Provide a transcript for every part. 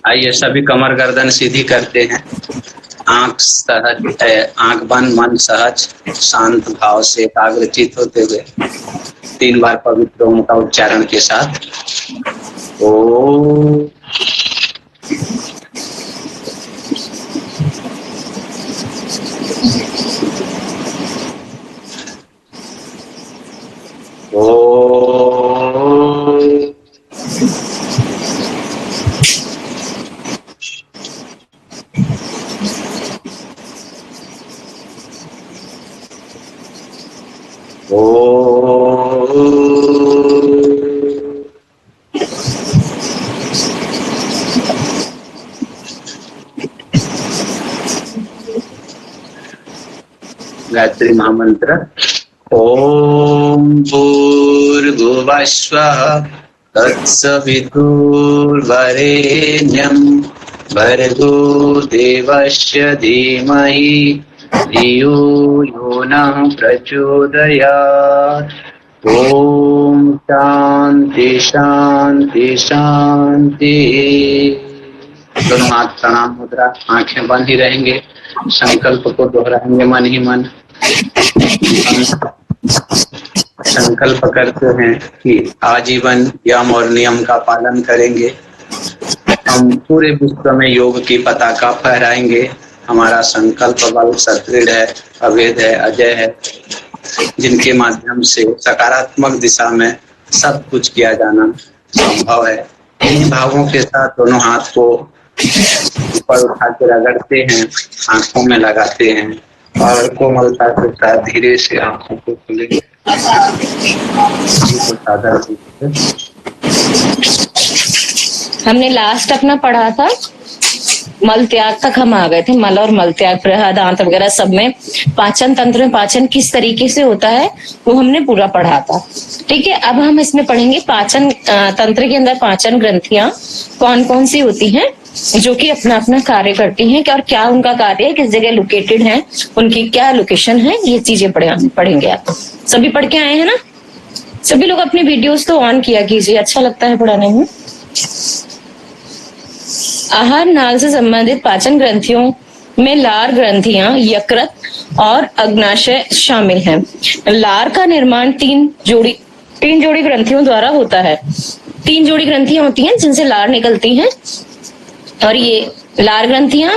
आइए सभी कमर गर्दन सीधी करते हैं। आंख सहज आंख बंद, मन सहज, शांत भाव से एकाग्रचित होते हुए 3 बार पवित्र ओम का उच्चारण के साथ ओम। गायत्री महामंत्र। ओम भूर्भुवः स्वः तत्सवितुर्वरेण्यं भर्गो देवस्य धीमहि धियो यो नः प्रचोदयात्। ओम शांति शांति शांति। दोनों हाथ प्रणाम मुद्रा, आंखें बंद ही रहेंगे। संकल्प को दोहराएंगे मन ही मन। संकल्प करते हैं कि आजीवन यम और नियम का पालन करेंगे। हम पूरे विश्व में योग की पताका फहराएंगे। हमारा संकल्प बल सदृढ़ है, अभेद है, अजय है, जिनके माध्यम से सकारात्मक दिशा में सब कुछ किया जाना संभव है। इन भावों के साथ दोनों हाथ को ऊपर उठा के रगड़ते हैं, आंखों में लगाते हैं और कोमलता के साथ धीरे से आंखों को खोलेंगे। हमने लास्ट अपना पढ़ा था, मल त्याग तक हम आ गए थे। मल और मल त्याग, प्रहा, दांत वगैरह सब में पाचन तंत्र में पाचन किस तरीके से होता है वो हमने पूरा पढ़ा था। ठीक है, अब हम इसमें पढ़ेंगे पाचन तंत्र के अंदर पाचन ग्रंथियां कौन कौन सी होती हैं जो कि अपना अपना कार्य करती हैं, और क्या उनका कार्य है, किस जगह लोकेटेड है, उनकी क्या लोकेशन है, ये चीजें पढ़ेंगे। आप सभी पढ़ के आए हैं ना? सभी लोग अपनी वीडियोस तो ऑन किया कीजिए, अच्छा लगता है पढ़ाने में। आहार नाल से संबंधित पाचन ग्रंथियों में लार ग्रंथियां, यकृत और अग्नाशय शामिल हैं। लार का निर्माण तीन जोड़ी ग्रंथियों द्वारा होता है। 3 जोड़ी ग्रंथियां होती हैं जिनसे लार निकलती हैं, और ये लार ग्रंथियां,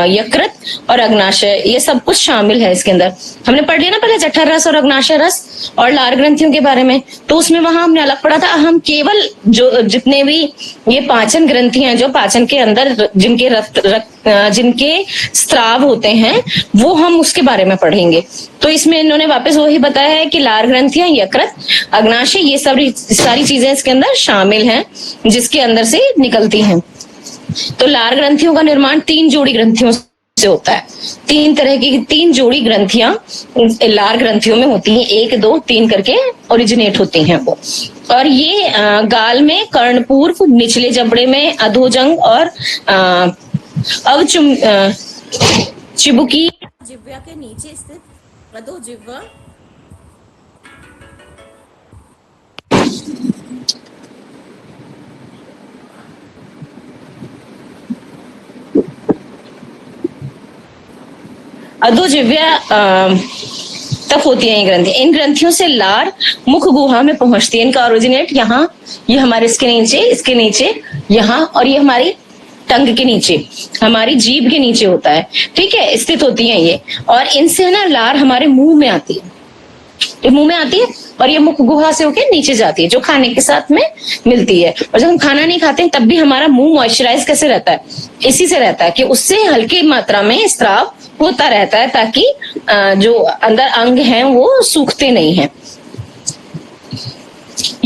यकृत और अग्नाशय, ये सब कुछ शामिल है इसके अंदर। हमने पढ़ लिया ना पहले जठर रस और अग्नाशय रस और लार ग्रंथियों के बारे में, तो उसमें वहां हमने अलग पढ़ा था। हम केवल जो जितने भी ये पाचन ग्रंथियां जो पाचन के अंदर जिनके स्त्राव होते हैं वो हम उसके बारे में पढ़ेंगे। तो इसमें इन्होंने वापस वही बताया है कि लार ग्रंथियां, यकृत, अग्नाशय, ये सारी चीजें इसके अंदर शामिल हैं जिसके अंदर से निकलती हैं। तो लार ग्रंथियों का निर्माण 3 जोड़ी ग्रंथियों से होता है। 3 तरह की 3 जोड़ी ग्रंथियां लार ग्रंथियों में होती हैं, 1, 2, 3 करके ओरिजिनेट होती हैं वो। और ये गाल में कर्णपूर्व, निचले जबड़े में अधोजंग और चिबुकी जिह्वा के नीचे स्थित अधोजिह्वा तक होती है ये ग्रंथि। इन ग्रंथियों से लार मुख गुहा में पहुंचती है। इनका ओरिजिनेट यहाँ, ये हमारे इसके नीचे यहाँ, और ये हमारी टंग के नीचे, हमारी जीभ के नीचे होता है। ठीक है, स्थित होती है ये, और इनसे ना लार हमारे मुंह में आती है। ये मुंह में आती है और ये मुख गुहा से होके नीचे जाती है, जो खाने के साथ में मिलती है। और जब हम खाना नहीं खाते तब भी हमारा मुंह मॉइस्चराइज कैसे रहता है? इसी से रहता है कि उससे हल्की मात्रा में स्त्राव होता रहता है, ताकि जो अंदर अंग हैं वो सूखते नहीं हैं।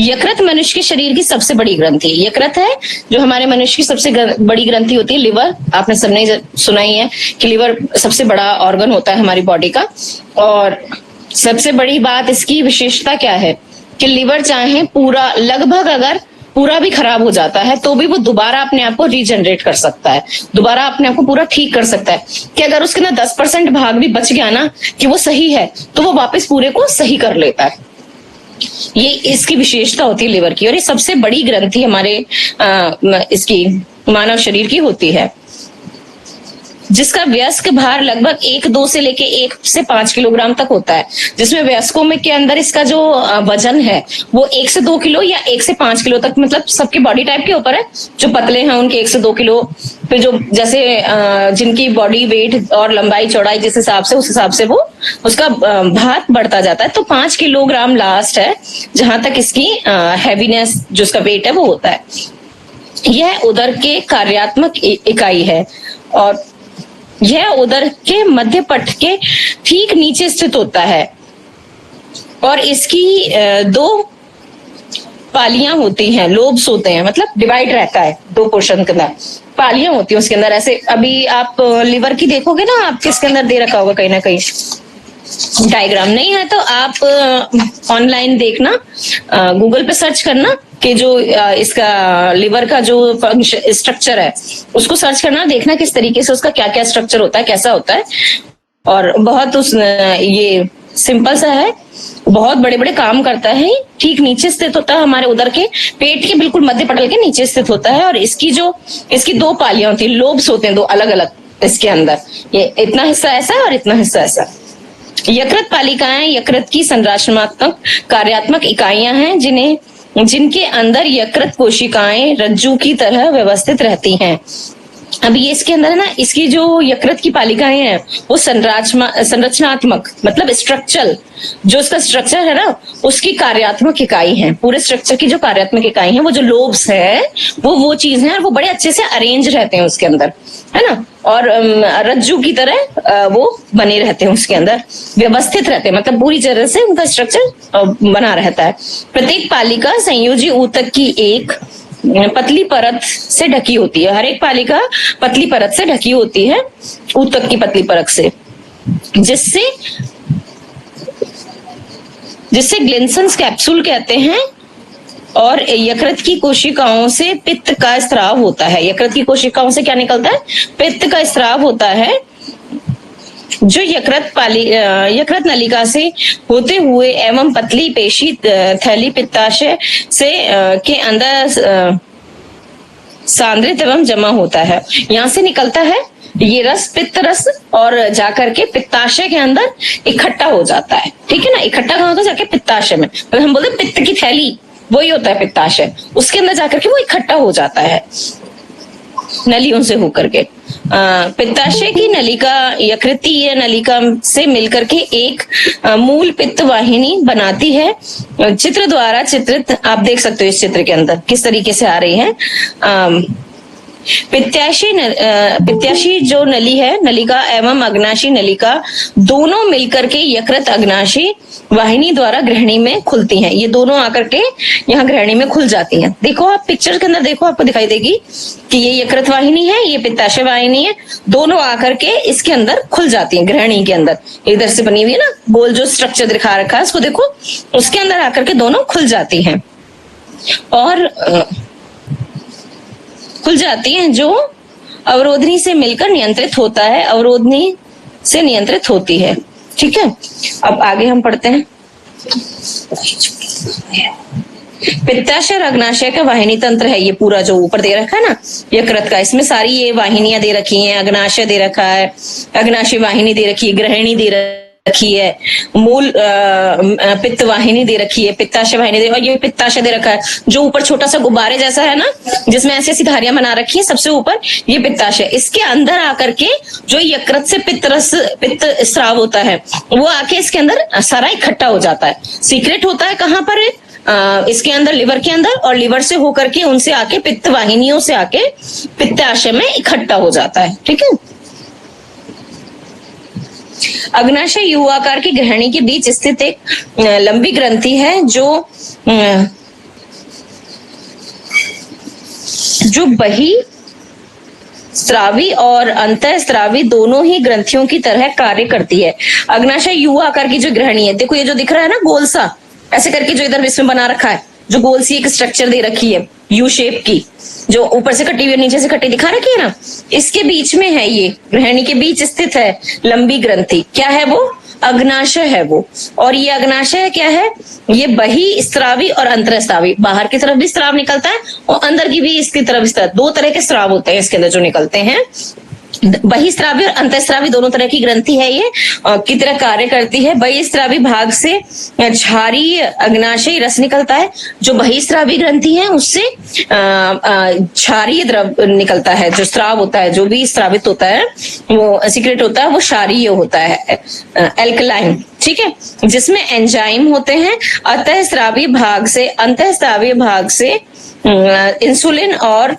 यकृत मनुष्य के शरीर की सबसे बड़ी ग्रंथि है। यकृत है जो हमारे मनुष्य की सबसे बड़ी ग्रंथि होती है। लिवर, आपने सबने सुना ही है कि लिवर सबसे बड़ा ऑर्गन होता है हमारी बॉडी का। और सबसे बड़ी बात इसकी विशेषता क्या है कि लिवर चाहे पूरा, लगभग अगर पूरा भी खराब हो जाता है तो भी वो दोबारा अपने आप को रीजनरेट कर सकता है, दोबारा अपने आप को पूरा ठीक कर सकता है। कि अगर उसके ना 10% भाग भी बच गया ना कि वो सही है, तो वो वापस पूरे को सही कर लेता है। ये इसकी विशेषता होती है लिवर की। और ये सबसे बड़ी ग्रंथि हमारे इसकी मानव शरीर की होती है, जिसका वयस्क भार लगभग 1-2 से लेके 1 से 5 किलोग्राम तक होता है, जिसमें वयस्कों में के अंदर इसका जो वजन है वो 1 से 2 किलो या 1 से 5 किलो तक, मतलब सबके बॉडी टाइप के ऊपर है। जो पतले हैं उनके 1 से 2 किलो, फिर जो जैसे जिनकी बॉडी वेट और लंबाई चौड़ाई जिस हिसाब से, उस हिसाब से वो उसका भार बढ़ता जाता है। तो 5 किलोग्राम लास्ट है जहां तक इसकी हैवीनेस, जो उसका वेट है वो होता है। यह उदर के कार्यात्मक इकाई है और यह उदर के मध्य पट्ट के ठीक नीचे स्थित होता है और इसकी 2 पालियां होती हैं, लोब्स होते हैं, मतलब डिवाइड रहता है 2 पोर्शन के अंदर, पालियां होती हैं उसके अंदर। ऐसे अभी आप लिवर की देखोगे ना, आपके इसके अंदर दे रखा होगा कहीं ना कहीं डायग्राम, नहीं है तो आप ऑनलाइन देखना, गूगल पे सर्च करना कि जो इसका लिवर का जो स्ट्रक्चर है उसको सर्च करना, देखना किस तरीके से उसका क्या क्या स्ट्रक्चर होता है, कैसा होता है। और बहुत ये सिंपल सा है, बहुत बड़े बड़े काम करता है। ठीक नीचे स्थित होता है, हमारे उदर के पेट के बिल्कुल मध्य पटल के नीचे स्थित होता है और इसकी 2 पालियां होती है, लोब्स होते हैं 2 अलग अलग इसके अंदर। ये इतना हिस्सा ऐसा है और इतना हिस्सा ऐसा। यकृत पालिकाएं यकृत की संरचनात्मक कार्यात्मक इकाइयां हैं जिनके अंदर यकृत कोशिकाएं रज्जू की तरह व्यवस्थित रहती हैं। अब ये इसके अंदर है ना, इसकी जो यकृत की पालिकाएं हैं वो संरचनात्मक मतलब स्ट्रक्चरल, जो उसका स्ट्रक्चर है ना उसकी कार्यात्मक इकाई है। पूरे स्ट्रक्चर की जो कार्यात्मक इकाई है वो जो लोब्स है वो चीज है और वो बड़े अच्छे से अरेंज रहते हैं उसके अंदर, है ना। और रज्जू की तरह वो बने रहते हैं उसके अंदर, व्यवस्थित रहते हैं, मतलब पूरी तरह से उनका स्ट्रक्चर बना रहता है। प्रत्येक पालिका संयोजी ऊतक की एक पतली परत से ढकी होती है। हर एक पालिका पतली परत से ढकी होती है, ऊतक की पतली परत से, जिससे ग्लिन्सन्स कैप्सूल कहते हैं। और यकृत की कोशिकाओं से पित्त का स्राव होता है। यकृत की कोशिकाओं से क्या निकलता है? पित्त का स्राव होता है, जो यकृत नलिका से होते हुए एवं पतली पेशी थैली पित्ताशय से के अंदर सांद्रित एवं जमा होता है। यहाँ से निकलता है ये रस, पित्त रस, और जाकर के पित्ताशय के अंदर इकट्ठा हो जाता है। ठीक है ना, इकट्ठा कहाँ होता है? जाके पित्ताशय में, तो हम बोलते पित्त की थैली वही होता है पित्ताशय, उसके अंदर जाकर के वो इकट्ठा हो जाता है नलियों से होकर के। पित्ताशय की नलिका यकृतीय नलिका से मिलकर के एक मूल पित्त वाहिनी बनाती है। चित्र द्वारा चित्रित आप देख सकते हो इस चित्र के अंदर किस तरीके से आ रही है। पित्ताशयी जो नली है, नलिका एवं अग्नाशयी नलिका दोनों मिलकर के यकृत अग्नाशयी वाहिनी द्वारा गृहिणी में खुलती हैं। ये दोनों आकर के यहाँ गृहिणी में खुल जाती हैं। देखो आप पिक्चर के अंदर देखो, आपको दिखाई देगी कि ये यकृत वाहिनी है, ये पित्ताशय वाहिनी है, दोनों आकर के इसके अंदर खुल जाती हैं गृहिणी के अंदर। इधर से बनी हुई है ना गोल जो स्ट्रक्चर दिखा रखा है, उसको देखो, उसके अंदर आकर के दोनों खुल जाती हैं और खुल जाती हैं, जो अवरोधनी से मिलकर नियंत्रित होता है, अवरोधनी से नियंत्रित होती है। ठीक है, अब आगे हम पढ़ते हैं। पित्ताशय और अग्नाशय का वाहिनी तंत्र है ये पूरा जो ऊपर दे रखा है ना यकृत का, इसमें सारी ये वाहिनियां दे रखी हैं। अग्नाशय दे रखा है, अग्नाशय वाहिनी दे रखी है, गृहिणी दे रखी है, मूल पित्त वाहिनी दे रखी है, पित्ताशय वाहिनी दे, और ये पित्ताशय दे रखा है जो ऊपर छोटा सा गुब्बारे जैसा है ना, जिसमें ऐसी ऐसी धारियां बना रखी है, सबसे ऊपर ये पित्ताशय। इसके अंदर आकर के जो यकृत से पित्त स्राव होता है वो आके इसके अंदर सारा इकट्ठा हो जाता है। सीक्रेट होता है कहाँ पर? इसके अंदर, लिवर के अंदर, और लिवर से होकर के उनसे आके पित्त वाहिनियों से आके पित्ताशय में इकट्ठा हो जाता है। ठीक है, अग्नाशय यू आकार की गृहिणी के बीच स्थित एक लंबी ग्रंथि है जो बही स्रावी और अंतःस्रावी दोनों ही ग्रंथियों की तरह कार्य करती है। अग्नाशय यू आकार की जो गृहिणी है, देखो ये जो दिख रहा है ना गोल सा ऐसे करके जो इधर इसमें बना रखा है, जो गोल सी एक स्ट्रक्चर दे रखी है यू शेप की, जो ऊपर से कटी हुई नीचे से कटी दिखा रखी है ना, इसके बीच में है, ये गृहिणी के बीच स्थित है लंबी ग्रंथि। क्या है वो? अग्नाशय है वो। और ये अग्नाशय क्या है, ये बहिस्रावी और अंतरस्रावी, बाहर की तरफ भी स्राव निकलता है और अंदर की भी इसकी तरफ दो तरह के स्राव होते हैं इसके अंदर जो निकलते हैं। बहिस्रावी और अंतःस्रावी दोनों तरह की ग्रंथि है ये, की तरह कार्य करती है। बहिस्रावी भाग से क्षारीय अग्नाशयी रस निकलता है, जो बहिस्रावी ग्रंथि है उससे क्षारीय द्रव निकलता है, जो स्राव होता है, जो भी स्रावित होता है वो सीक्रेट होता है वो क्षारीय होता है, एल्कलाइन, ठीक है, जिसमें एंजाइम होते हैं। अंतःस्रावी भाग से इंसुलिन और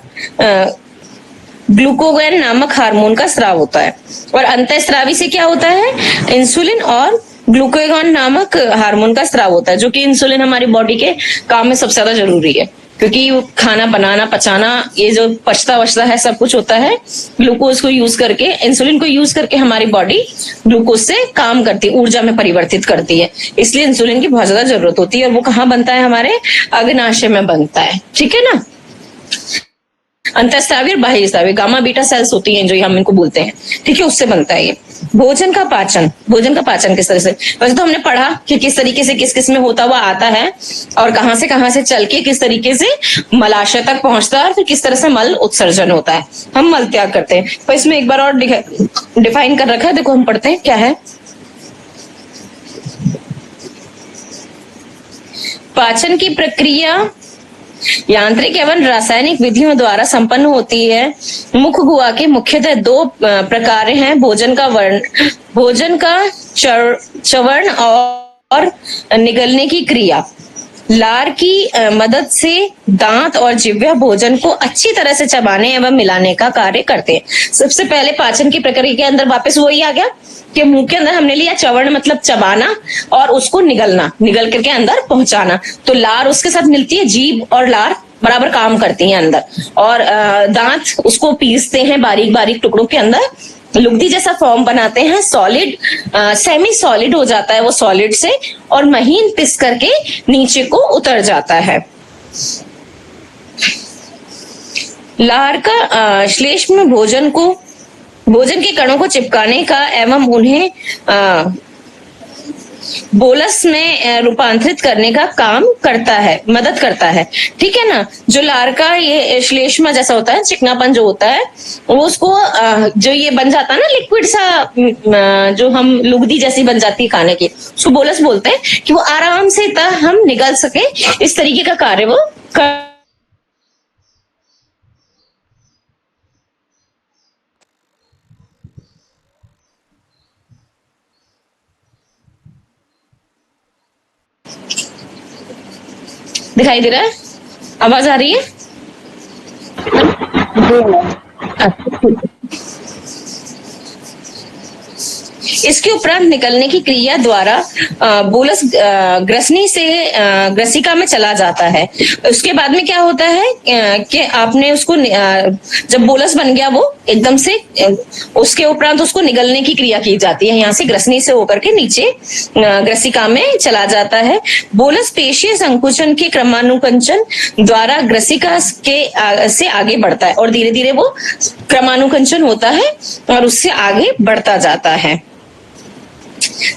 ग्लूकोगोन नामक हार्मोन का स्राव होता है। और अंतःस्रावी से क्या होता है, इंसुलिन और ग्लूकोगोन नामक हार्मोन का स्राव होता है, जो कि इंसुलिन हमारी बॉडी के काम में सबसे ज्यादा जरूरी है, क्योंकि खाना बनाना, पचाना, ये जो पचता वचता है सब कुछ होता है ग्लूकोज को यूज करके, इंसुलिन को यूज करके हमारी बॉडी ग्लूकोज से काम करती है, ऊर्जा में परिवर्तित करती है। इसलिए इंसुलिन की बहुत ज्यादा जरूरत होती है और वो कहाँ बनता है, हमारे अग्नाशय में बनता है, ठीक है ना। अंतःस्रावी और बाह्यस्रावी गामा बीटा सेल्स होती हैं जो हम इनको बोलते हैं, ठीक है, उससे बनता है ये। भोजन का पाचन किस तरह से, वैसे तो हमने पढ़ा कि किस तरीके से किस किस में होता हुआ आता है और कहां से चल के किस तरीके से मलाशय तक पहुंचता है और फिर किस तरह से मल उत्सर्जन होता है, हम मल त्याग करते हैं। तो इसमें एक बार और डिफाइन कर रखा है, देखो हम पढ़ते हैं क्या है। पाचन की प्रक्रिया यांत्रिक एवं रासायनिक विधियों द्वारा संपन्न होती है। मुख गुहा के मुख्यतः दो प्रकार हैं, भोजन का चवर्ण और निगलने की क्रिया। लार की मदद से दांत और जिह्वा भोजन को अच्छी तरह से चबाने एवं मिलाने का कार्य करते हैं। सबसे पहले पाचन की प्रक्रिया के अंदर वापस वही आ गया कि मुंह के अंदर हमने लिया चवर्ण मतलब चबाना और उसको निगल करके अंदर पहुंचाना। तो लार उसके साथ मिलती है, जीभ और लार बराबर काम करती हैं अंदर, और दांत उसको पीसते हैं बारीक बारीक टुकड़ों के अंदर, लुगदी जैसा फॉर्म बनाते हैं, सॉलिड सेमी सॉलिड हो जाता है वो सॉलिड से, और महीन पिस करके नीचे को उतर जाता है। लार का श्लेष्म भोजन के कणों को चिपकाने का एवं उन्हें बोलस में रूपांतरित करने का काम करता है, मदद करता है, ठीक है ना। जो लार का ये श्लेष्मा जैसा होता है, चिकनापन जो होता है वो उसको जो ये बन जाता है ना लिक्विड सा, जो हम लुगदी जैसी बन जाती है खाने की, उसको बोलस बोलते हैं, कि वो आराम से हम निगल सके, इस तरीके का कार्य वो कर। दिखाई दे रहा है, आवाज आ रही है? इसके उपरांत निकलने की क्रिया द्वारा बोलस ग्रसनी से ग्रसिका में चला जाता है। उसके बाद में क्या होता है कि आपने उसको जब बोलस बन गया वो एकदम से, उसके उपरांत उसको निगलने की क्रिया की जाती है, यहाँ से ग्रसनी से होकर के नीचे ग्रसिका में चला जाता है। बोलस पेशीय संकुचन के क्रमानुकंचन द्वारा ग्रसिका के से आगे बढ़ता है और धीरे धीरे वो क्रमानुकंचन होता है और उससे आगे बढ़ता जाता है।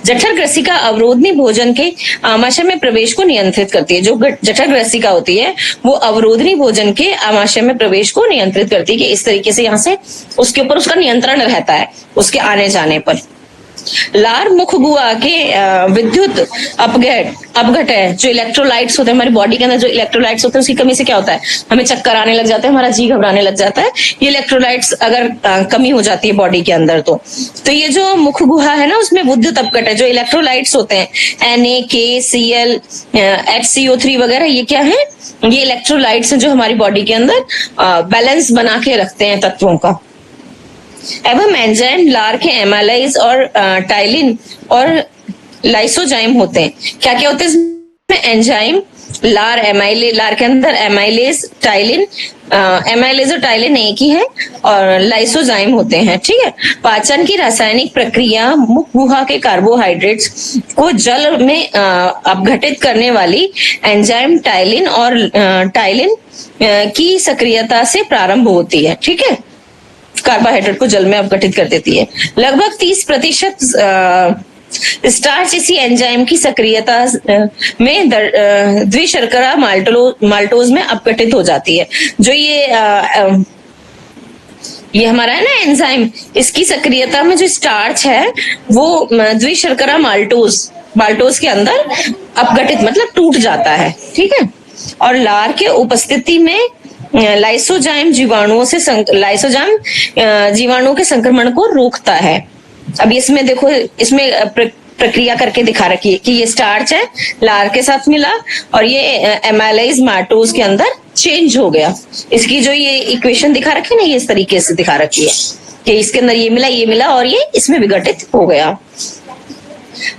जठर ग्रसिका अवरोधनी भोजन के आमाशय में प्रवेश को नियंत्रित करती है। जो जठर ग्रसिका होती है वो अवरोधनी भोजन के आमाशय में प्रवेश को नियंत्रित करती है, कि इस तरीके से यहाँ से उसके ऊपर उसका नियंत्रण रहता है उसके आने जाने पर। लार मुख गुहा के विद्युत अपघट है, जो इलेक्ट्रोलाइट्स होते हैं हमारी बॉडी के अंदर, जो इलेक्ट्रोलाइट्स होते हैं उसकी कमी से क्या होता है, हमें चक्कर आने लग जाता है, हमारा जी घबराने लग जाता है। ये इलेक्ट्रोलाइट्स अगर कमी हो जाती है बॉडी के अंदर तो ये जो मुख गुहा है ना उसमें विद्युत अपघट है, जो इलेक्ट्रोलाइट्स होते हैं NaKCl HCO3 वगैरह, ये क्या है, ये इलेक्ट्रोलाइट्स हैं जो हमारी बॉडी के अंदर बैलेंस बना के रखते हैं तत्वों का। एवं एंजाइम लार के एमाइलेज और टाइलिन और लाइसोजाइम होते हैं। क्या क्या होते हैं इसमें, एंजाइम, लार के अंदर एमाइलेज, टाइलिन, एमाइलेज और टाइलिन एक ही है, और लाइसोजाइम होते हैं, ठीक है। पाचन की रासायनिक प्रक्रिया मुख गुहा के कार्बोहाइड्रेट्स को जल में अपघटित करने वाली एंजाइम टाइलिन और टाइलिन की सक्रियता से प्रारंभ होती है, ठीक है। कार्बोहाइड्रेट को जल में अपघटित कर देती है। लगभग 30% स्टार्च इसी एंजाइम की सक्रियता में द्विशर्करा माल्टोज में अपघटित हो जाती है। जो ये हमारा है ना एंजाइम, इसकी सक्रियता में जो स्टार्च है वो द्विशर्करा माल्टोज के अंदर अपघटित मतलब टूट जाता है, ठीक है। और लार के उपस्थिति में लाइसोजाइम जीवाणुओं के संक्रमण को रोकता है। अब इसमें देखो, इसमें प्रक्रिया करके दिखा रखी है कि ये स्टार्च है, लार के साथ मिला और ये एमाइलेज माल्टोज के अंदर चेंज हो गया। इसकी जो ये इक्वेशन दिखा रखी है ना, ये इस तरीके से दिखा रखी है कि इसके अंदर ये मिला और ये इसमें विघटित हो गया।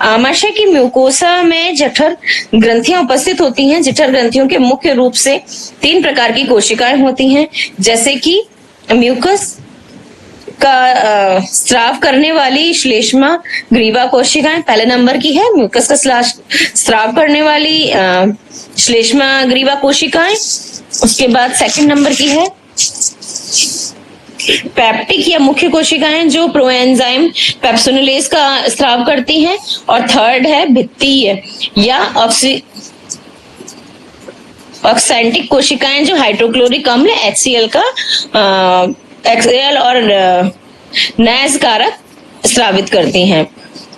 आमाशय की म्यूकोसा में जठर ग्रंथियां उपस्थित होती हैं। जठर ग्रंथियों के मुख्य रूप से 3 प्रकार की कोशिकाएं होती हैं, जैसे कि म्यूकस का स्राव करने वाली श्लेष्मा ग्रीवा कोशिकाएं पहले नंबर की है। म्यूकस का स्राव करने वाली श्लेष्मा ग्रीवा कोशिकाएं। उसके बाद सेकंड नंबर की है पेप्टिक या मुख्य कोशिकाएं जो प्रोएंजाइम पेप्सोनिलेज का स्राव करती हैं। और थर्ड है भित्तीय या ऑक्सेंटिक कोशिकाएं जो हाइड्रोक्लोरिक अम्ल HCl और नैज कारक स्रावित करती हैं।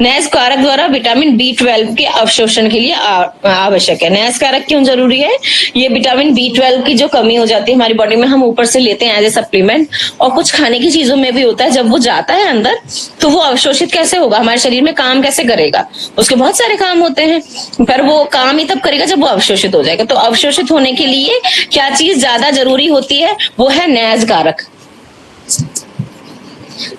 नैज कारक द्वारा विटामिन B12 के अवशोषण के लिए आवश्यक है। नैज कारक क्यों जरूरी है? ये विटामिन B12 की जो कमी हो जाती है हमारी बॉडी में, हम ऊपर से लेते हैं एज ए सप्लीमेंट, और कुछ खाने की चीजों में भी होता है। जब वो जाता है अंदर तो वो अवशोषित कैसे होगा, हमारे शरीर में काम कैसे करेगा? उसके बहुत सारे काम होते हैं, पर वो काम ही तब करेगा जब वो अवशोषित हो जाएगा। तो अवशोषित होने के लिए क्या चीज ज्यादा जरूरी होती है? वो है नैज कारक।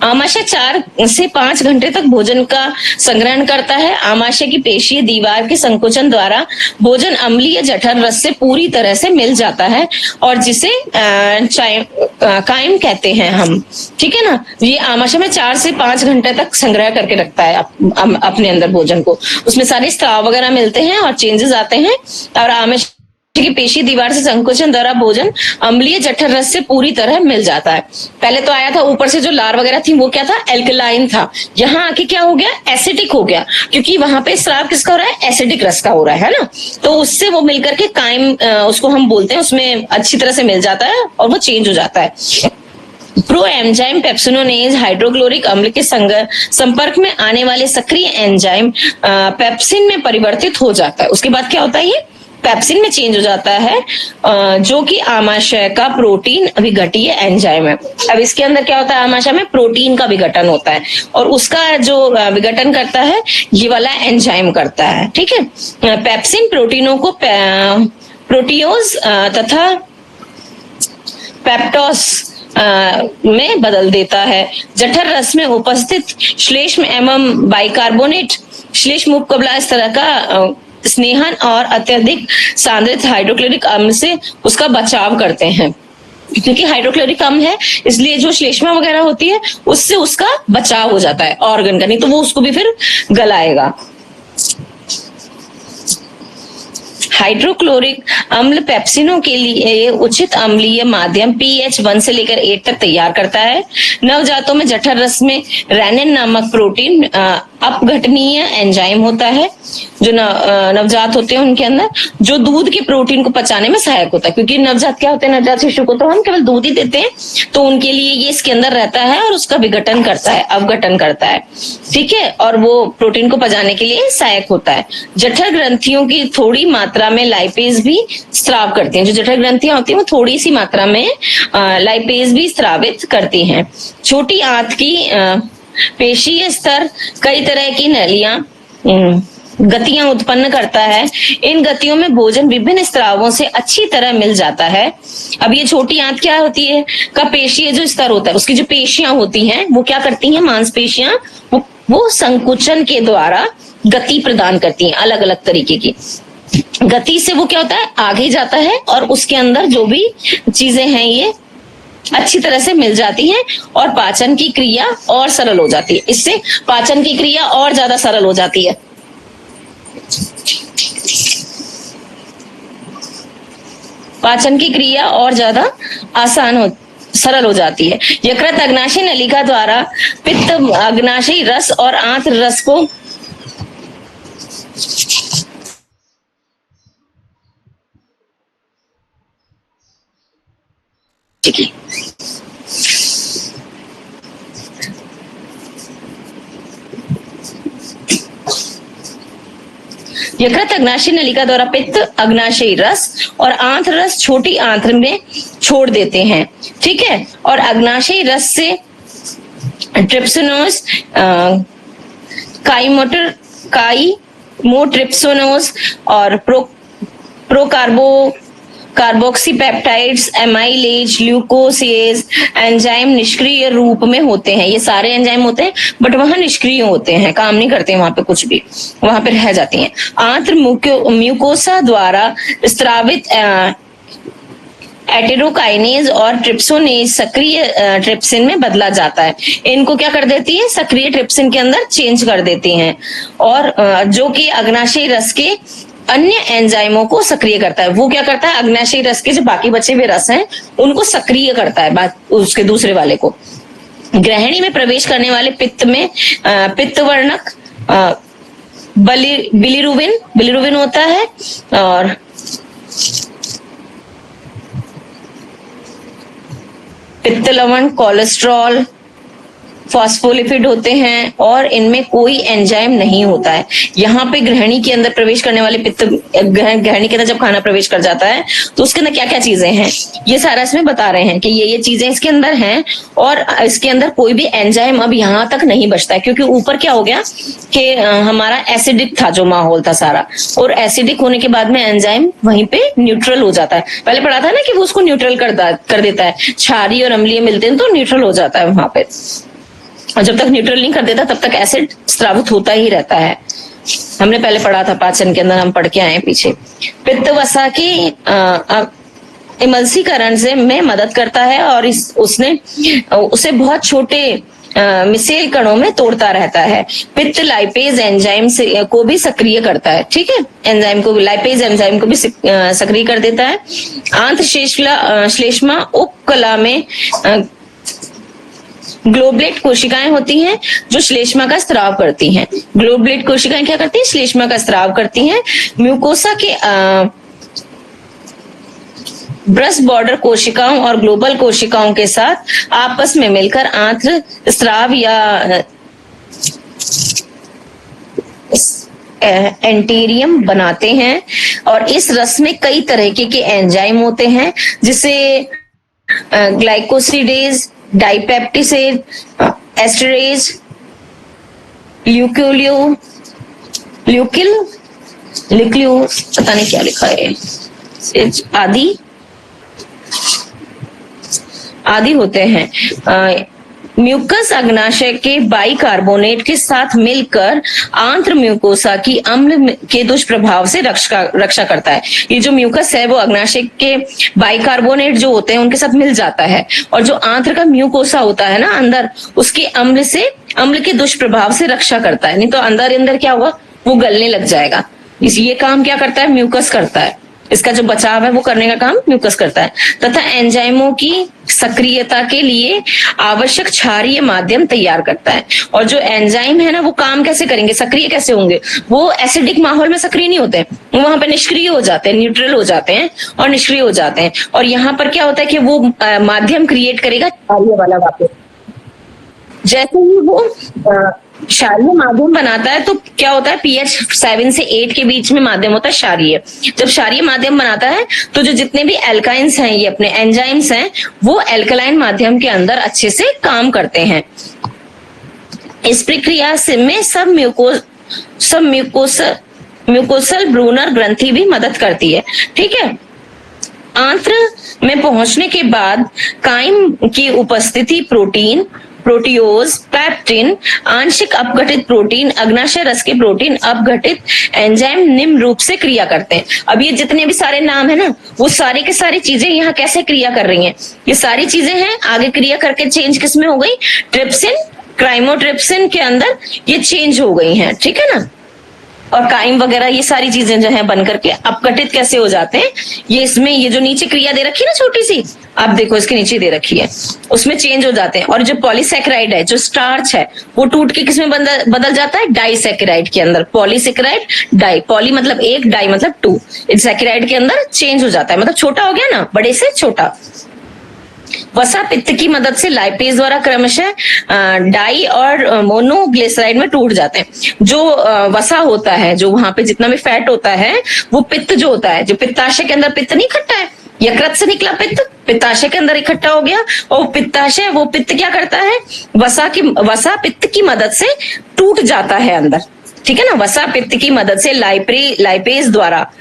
आमाशय 4 से 5 घंटे तक भोजन का संग्रहण करता है। आमाशय की पेशीय दीवार के संकोचन द्वारा भोजन अम्लीय जठर रस से पूरी तरह से मिल जाता है और जिसे कायम कहते हैं हम, ठीक है ना। ये आमाशय में 4 से 5 घंटे तक संग्रह करके रखता है अपने अंदर भोजन को। उसमें सारे स्राव वगैरह मिलते हैं और चेंजेस आते हैं, और आमाशय की पेशी दीवार से संकोचन द्वारा भोजन अम्लीय जठर रस से पूरी तरह मिल जाता है। पहले तो आया था ऊपर से जो लार वगैरह थी वो क्या था? एल्कलाइन था। यहाँ आके क्या हो गया? एसिडिक हो गया, क्योंकि वहां पे स्राव किसका हो रहा है? एसिडिक रस का हो रहा है ना। तो उससे वो मिलकर के कायम, उसको हम बोलते हैं, उसमें अच्छी तरह से मिल जाता है और वो चेंज हो जाता है। प्रोएंजाइम पेप्सिनोनेज हाइड्रोक्लोरिक अम्ल के संपर्क में आने वाले सक्रिय एंजाइम पेप्सिन में परिवर्तित हो जाता है। उसके बाद क्या होता है? ये पेप्सिन में चेंज हो जाता है, जो कि आमाशय का प्रोटीन विघटीय एंजाइम है। अब इसके अंदर क्या होता है? आमाशय में प्रोटीन का विघटन होता है और उसका जो विघटन करता है ये वाला एंजाइम करता है, ठीक है। पेप्सिन प्रोटीनों को प्रोटियोज तथा पेप्टोस में बदल देता है। जठर रस में उपस्थित श्लेष्म एवं बाइकार्बोनेट श्लेष्म उपकबला इस तरह का स्नेहन और अत्यधिक सांद्रित हाइड्रोक्लोरिक अम्ल से उसका बचाव करते हैं। क्योंकि हाइड्रोक्लोरिक अम्ल है इसलिए जो श्लेष्मा वगैरह होती है उससे उसका बचाव हो जाता है ऑर्गन का, नहीं तो वो उसको भी फिर गलाएगा। हाइड्रोक्लोरिक अम्ल पेप्सिनों के लिए उचित अम्लीय माध्यम pH 1 से लेकर 8 तक तैयार करता है। नवजातों में जठर रस में रेनिन नामक प्रोटीन अपघटनीय एंजाइम होता है, जो नवजात होते हैं उनके अंदर, जो दूध के प्रोटीन को पचाने में सहायक होता है। क्योंकि नवजात क्या होते हैं, नवजात शिशु को तो हम केवल दूध ही देते हैं, तो उनके लिए ये इसके अंदर रहता है और उसका विघटन करता है, अपघटन करता है, ठीक है। और वो प्रोटीन को पचाने के लिए सहायक होता है। जठर ग्रंथियों की थोड़ी मात्रा में लाइपेज भी स्राव करती हैं। जो जठर ग्रंथियां होती हैं वो थोड़ी सी मात्रा में लाइपेज भी स्रावित करती हैं। छोटी आंत की पेशीय स्तर कई तरह की नलियां गतियां उत्पन्न करता है। इन गतियों में भोजन विभिन्न स्रावों से अच्छी तरह मिल जाता है। अब ये छोटी आंत क्या होती है का पेशीय जो स्तर होता है, उसकी जो पेशियां होती हैं वो क्या करती हैं, मांसपेशियां, वो संकुचन के द्वारा गति प्रदान करती हैं अलग अलग तरीके की गति से। वो क्या होता है, आगे जाता है और उसके अंदर जो भी चीजें हैं ये अच्छी तरह से मिल जाती हैं और पाचन की क्रिया और सरल हो जाती है। इससे पाचन की क्रिया और ज्यादा सरल हो जाती है। पाचन की क्रिया और ज्यादा सरल हो जाती है। यकृत अग्नाशय नलिका द्वारा पित्त अग्नाशयी रस और आंत रस को की। यकृत अग्नाशय नलिका द्वारा पित्त, अग्नाशयी रस और आंत्र रस छोटी आंत्र में छोड़ देते हैं, ठीक है। और अग्नाशयी रस से ट्रिप्सिनोज, काइमोट्रिप्सिनोज और कार्बोक्सीपेप्टाइड्स, एमाइलेज, ग्लूकोसेज एंजाइम निष्क्रिय रूप में होते हैं। ये सारे एंजाइम होते हैं बट वहां निष्क्रिय होते हैं, काम नहीं करते हैं वहां पे, कुछ भी वहां पे रह जाती हैं। आंत्र म्यूकोसा द्वारा स्त्रावित एटेरोकाइनेज और ट्रिप्सोनेज सक्रिय ट्रिप्सिन में बदला जाता है। इनको क्या कर देती है, सक्रिय ट्रिप्सिन के अंदर चेंज कर देती हैं, और जो कि अग्नाशयी रस के अन्य एंजाइमों को सक्रिय करता है। वो क्या करता है, अग्नाशयी रस के जो बाकी बचे हुए रस हैं उनको सक्रिय करता है, बात उसके दूसरे वाले को। ग्रहणी में प्रवेश करने वाले पित्त में पित्तवर्णक बिलिरुबिन होता है, और पित्त लवण, कोलेस्ट्रॉल, फॉस्फोलिपिड होते हैं, और इनमें कोई एंजाइम नहीं होता है। यहाँ पे ग्रहणी के अंदर प्रवेश करने वाले पित्त, ग्रहणी के अंदर जब खाना प्रवेश कर जाता है तो उसके अंदर क्या क्या चीजें हैं ये सारा इसमें बता रहे हैं कि ये चीजें इसके अंदर हैं, और इसके अंदर कोई भी एंजाइम अब यहाँ तक नहीं बचता है, क्योंकि ऊपर क्या हो गया कि हमारा एसिडिक था जो माहौल था सारा, और एसिडिक होने के बाद में एंजाइम वहीं पे न्यूट्रल हो जाता है। पहले पढ़ा था ना कि वो उसको न्यूट्रल कर देता है, क्षारीय और अम्लीय मिलते हैं तो न्यूट्रल हो जाता है वहां पे, और जब तक न्यूट्रल नहीं कर देता तब तक एसिड स्रावित होता ही रहता है। हमने पहले पढ़ा था पाचन के अंदर, हम पढ़ के आए पीछे। पित्त वसा की इमल्सीकरण से में मदद करता है, और उसे बहुत छोटे मिसेल कणों में तोड़ता रहता है। पित्त लाइपेज एंजाइम से को भी सक्रिय करता है, ठीक है, एंजाइम को भी, लाइपेज एंजाइम को भी सक्रिय कर देता है। आंत श्लेष्मा उपकला में ग्लोबलेट कोशिकाएं होती हैं जो श्लेष्मा का स्राव करती हैं। ग्लोबलेट कोशिकाएं क्या करती हैं, श्लेष्मा का स्राव करती हैं। म्यूकोसा के ब्रस्ट बॉर्डर कोशिकाओं और ग्लोबल कोशिकाओं के साथ आपस में मिलकर आंत्र स्राव या एंटीरियम बनाते हैं, और इस रस में कई तरह के एंजाइम होते हैं, जिसे ग्लाइकोसिडेज, डाइपेप्टिसेज, एस्टरेज, ल्यूकिल पता नहीं क्या लिखा है, आदि होते हैं। म्यूकस अग्नाशय के बाइकार्बोनेट के साथ मिलकर आंत्र म्यूकोसा की अम्ल के दुष्प्रभाव से रक्षा करता है। ये जो म्यूकस है वो अग्नाशय के बाइकार्बोनेट जो होते हैं उनके साथ मिल जाता है, और जो आंत्र का म्यूकोसा होता है ना अंदर, उसके अम्ल के दुष्प्रभाव से रक्षा करता है। नहीं तो अंदर क्या होगा, वो गलने लग जाएगा। ये काम क्या करता है, म्यूकस करता है। इसका जो बचाव है वो करने का काम म्यूकस करता है, तथा एंजाइमों की सक्रियता के लिए आवश्यक क्षारीय माध्यम तैयार करता है। और जो एंजाइम है ना वो काम कैसे करेंगे, सक्रिय कैसे होंगे, वो एसिडिक माहौल में सक्रिय नहीं होते, वहां पे निष्क्रिय हो जाते हैं, न्यूट्रल हो जाते हैं और निष्क्रिय हो जाते हैं। और यहाँ पर क्या होता है कि वो माध्यम क्रिएट करेगा क्षारीय वाला वापस। जैसे ही वो क्षारीय माध्यम बनाता है तो क्या होता है, pH 7 से 8 के बीच में माध्यम होता है क्षारीय। जब क्षारीय माध्यम बनाता है तो जो जितने भी एल्काइंस हैं, ये अपने एंजाइम्स हैं, वो एल्कलाइन माध्यम के अंदर अच्छे से काम करते हैं। इस प्रक्रिया से में सब म्यूकोसल ब्रूनर ग्रंथि भी मदद करती है, ठीक है। आंत्र में पहुंचने के बाद काइम की उपस्थिति प्रोटियोज, पैप्टिन, आंशिक अपघटित प्रोटीन, अग्नाशय रस के प्रोटीन अपघटित एंजाइम निम्न रूप से क्रिया करते हैं। अब ये जितने भी सारे नाम है ना, वो सारी के सारी चीजें यहाँ कैसे क्रिया कर रही हैं, ये सारी चीजें हैं आगे क्रिया करके चेंज किसमें हो गई, ट्रिप्सिन, क्राइमोट्रिप्सिन के अंदर ये चेंज हो गई हैं, ठीक है ना। और काइम वगैरह ये सारी चीजें जो है बन करके अपघटित कैसे हो जाते हैं, ये इसमें ये जो नीचे क्रिया दे रखी है ना छोटी सी, आप देखो इसके नीचे दे रखी है, उसमें चेंज हो जाते हैं। और जो पॉलीसैकेराइड है, जो स्टार्च है, वो टूट के किसमें बदल जाता है, डाइसैकेराइड के अंदर। पॉलीसैकेराइड, डाई, पॉली मतलब एक, डाई मतलब 2, सैकेराइड के अंदर चेंज हो जाता है, मतलब छोटा हो गया ना, बड़े से छोटा। वसा पित्त की मदद से लाइपेज द्वारा क्रमशः डाई और मोनोग्लिसराइड में टूट जाते हैं। जो वसा होता है, जो वहां पे जितना भी फैट होता है, वो पित्त जो होता है, जो पित्ताशय के अंदर पित्त नहीं इकट्ठा है, यकृत से निकला पित्त पित्ताशय के अंदर इकट्ठा हो गया, और पित्ताशय वो पित्त क्या करता है, वसा पित्त की मदद से टूट जाता है अंदर, ठीक है ना। वसा पित्त की मदद से लाइपेज द्वारा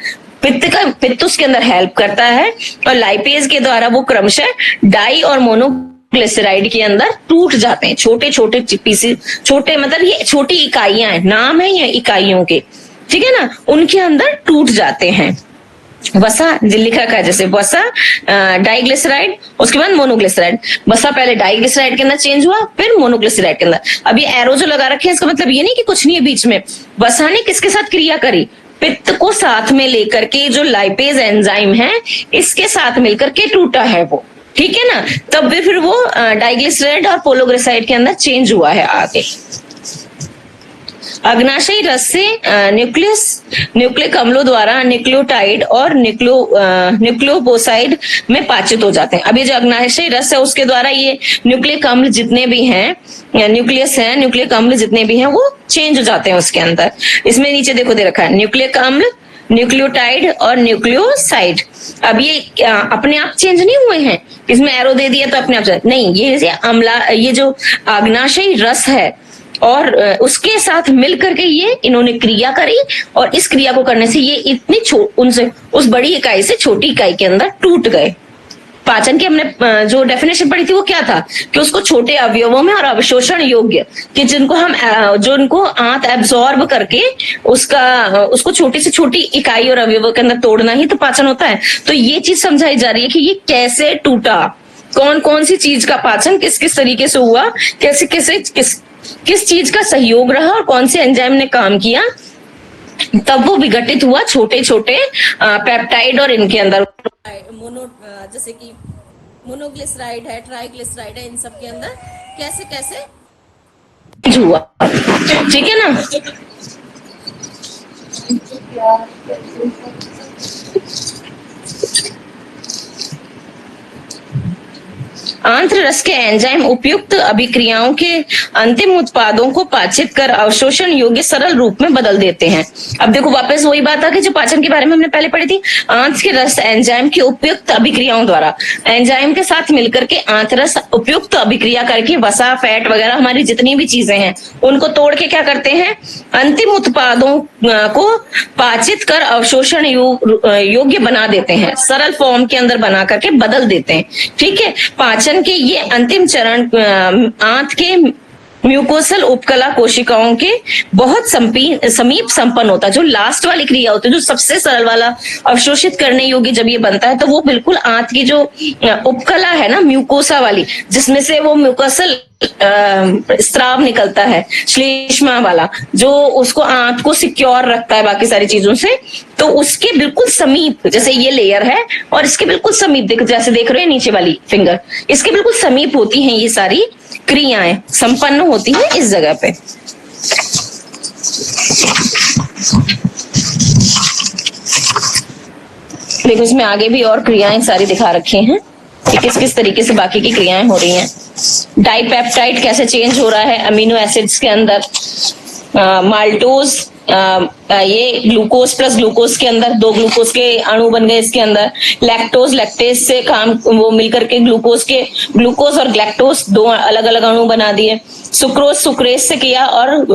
पित्त उसके अंदर हेल्प करता है, और लाइपेज के द्वारा वो क्रमशः डाई और मोनोग्लिसराइड के अंदर टूट जाते हैं। छोटे छोटे पीसेस, छोटे मतलब ये छोटी इकाइयां हैं, नाम है ये इकाइयों के, ठीक है ना, उनके अंदर टूट जाते हैं। वसा लिखा रखा है जैसे वसा डाइग्लिसराइड, उसके बाद मोनोग्लिसराइड। वसा पहले डाइग्लिसराइड के अंदर चेंज हुआ, फिर मोनोग्लिसराइड के अंदर। अब ये एरो जो लगा रखे हैं, इसका मतलब ये नहीं कि कुछ नहीं है बीच में। वसा ने किसके साथ क्रिया करी, पित्त को साथ में लेकर के, जो लाइपेज एंजाइम है इसके साथ मिलकर के टूटा है वो, ठीक है ना। तब भी फिर वो डाइग्लिसराइड और पोलोग्लिसराइड के अंदर चेंज हुआ है आगे। अग्नाशयी रस से न्यूक्लिक अम्लों द्वारा न्यूक्लियोटाइड और न्यूक्लियोपोसाइड में पाचित हो जाते हैं। अब ये जो अग्नाशयी रस है उसके द्वारा ये न्यूक्लिक अम्ल जितने भी हैं, न्यूक्लियस है, न्यूक्लिक अम्ल जितने भी हैं वो चेंज हो जाते हैं उसके अंदर। इसमें नीचे देखो दे रखा है न्यूक्लिक अम्ल, न्यूक्लियोटाइड और न्यूक्लियोसाइड। अब ये अपने आप चेंज नहीं हुए हैं, इसमें एरो दे दिया तो अपने आप नहीं, ये जो अग्नाशयी रस है और उसके साथ मिल करके ये इन्होंने क्रिया करी, और इस क्रिया को करने से ये इतनी उनसे उस बड़ी इकाई से छोटी इकाई के अंदर टूट गए। पाचन की हमने जो डेफिनेशन पढ़ी थी वो क्या था कि उसको छोटे अवयवों में और अवशोषण योग्य, कि जिनको हम जो उनको आंत एब्जॉर्ब करके उसको छोटी से छोटी इकाई और अवयवों के अंदर तोड़ना ही तो पाचन होता है। तो ये चीज समझाई जा रही है कि ये कैसे टूटा, कौन कौन सी चीज का पाचन किस किस तरीके से हुआ, कैसे कैसे किस चीज का सहयोग रहा और कौन से एंजाइम ने काम किया, तब वो विघटित हुआ छोटे छोटे पेप्टाइड और इनके अंदर जैसे कि मोनोग्लिसराइड है, ट्राइग्लिसराइड है, इन सब के अंदर कैसे कैसे हुआ, ठीक है ना। आंत्र रस के एंजाइम उपयुक्त अभिक्रियाओं के अंतिम उत्पादों को पाचित कर अवशोषण योग्य सरल रूप में बदल देते हैं। अब देखो वापस वही बात आ गई जो पाचन के बारे में हमने पहले पढ़ी थी। आंत के रस एंजाइम की उपयुक्त अभिक्रियाओं द्वारा, एंजाइम के साथ मिलकर के आंत रस उपयुक्त अभिक्रिया करके वसा, फैट वगैरह हमारी जितनी भी चीजें हैं उनको तोड़ के क्या करते हैं, अंतिम उत्पादों को पाचित कर अवशोषण योग्य बना देते हैं, सरल फॉर्म के अंदर बना करके बदल देते हैं, ठीक है। पाचन के ये अंतिम चरण आंत के म्यूकोसल उपकला कोशिकाओं के बहुत समीप संपन्न होता है। जो लास्ट वाली क्रिया होती है, जो सबसे सरल वाला अवशोषित करने योग्य जब ये बनता है, तो वो बिल्कुल आंत की जो उपकला है ना, म्यूकोसा वाली, जिसमें से वो म्यूकोसल स्राव निकलता है, श्लेष्मा वाला, जो उसको आंत को सिक्योर रखता है बाकी सारी चीजों से, तो उसके बिल्कुल समीप, जैसे ये लेयर है और इसके बिल्कुल समीप, जैसे देख रहे हैं नीचे वाली फिंगर, इसके बिल्कुल समीप होती हैं ये सारी क्रियाएं, संपन्न होती हैं इस जगह पे। देखो इसमें आगे भी और क्रियाएं सारी दिखा रखी हैं कि किस किस तरीके से बाकी की क्रियाएं हो रही हैं। डाइपेप्टाइड कैसे चेंज हो रहा है अमीनो एसिड्स के अंदर, माल्टोज, ये ग्लूकोज प्लस ग्लूकोज के अंदर दो ग्लूकोज के अणु बन गए इसके अंदर। लैक्टोज, लैक्टेज से काम वो मिलकर के ग्लूकोज और ग्लैक्टोज दो अलग अलग अणु बना दिए। सुक्रोज सुक्रेज से किया और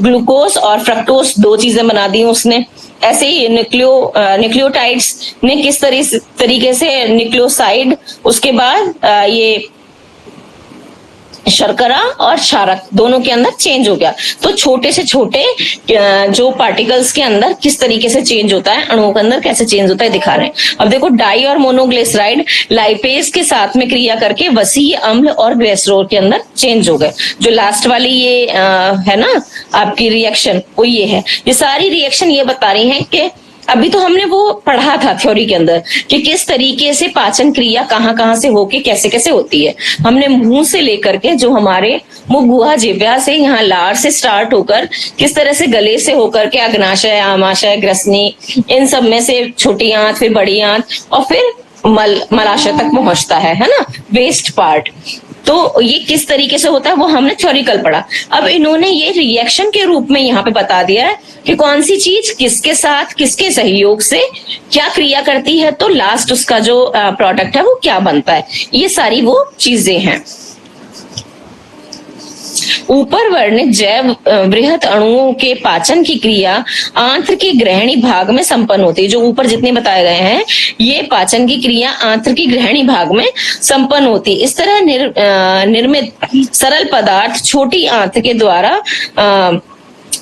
ग्लूकोज और फ्रक्टोज दो चीजें बना दी उसने। ऐसे ही न्यूक्लियोटाइड्स ने किस तरीके से न्यूक्लियोसाइड, उसके बाद ये शर्करा और क्षारक दोनों के अंदर चेंज हो गया। तो छोटे से छोटे जो पार्टिकल्स के अंदर किस तरीके से चेंज होता है, अणुओं के अंदर कैसे चेंज होता है दिखा रहे हैं। अब देखो डाई और मोनोग्लिसराइड लाइपेज के साथ में क्रिया करके वसीय अम्ल और ग्लिसरॉल के अंदर चेंज हो गए। जो लास्ट वाली ये है ना आपकी रिएक्शन, वो ये है। ये सारी रिएक्शन ये बता रही है कि अभी तो हमने वो पढ़ा था थ्योरी के अंदर कि किस तरीके से पाचन क्रिया कहाँ से होके कैसे कैसे होती है। हमने मुंह से लेकर के, जो हमारे मुंह गुहा जिह्वा से, यहाँ लार से स्टार्ट होकर किस तरह से गले से होकर के अग्नाशय, आमाशय, ग्रसनी, इन सब में से छोटी आंत, फिर बड़ी आंत, और फिर मलाशय तक पहुंचता है ना, वेस्ट पार्ट। तो ये किस तरीके से होता है वो हमने थ्योरिकल पढ़ा। अब इन्होंने ये रिएक्शन के रूप में यहाँ पे बता दिया है कि कौन सी चीज किसके साथ किसके सहयोग से क्या क्रिया करती है, तो लास्ट उसका जो प्रोडक्ट है वो क्या बनता है। ये सारी वो चीजें हैं। ऊपर वर्णित जैव बृहत अणुओं के पाचन की क्रिया आंत्र के ग्रहणी भाग में संपन्न होती है। जो ऊपर जितने बताए गए हैं ये पाचन की क्रिया आंत्र की ग्रहणी भाग में संपन्न होती है। इस तरह निर्मित सरल पदार्थ छोटी आंत्र के द्वारा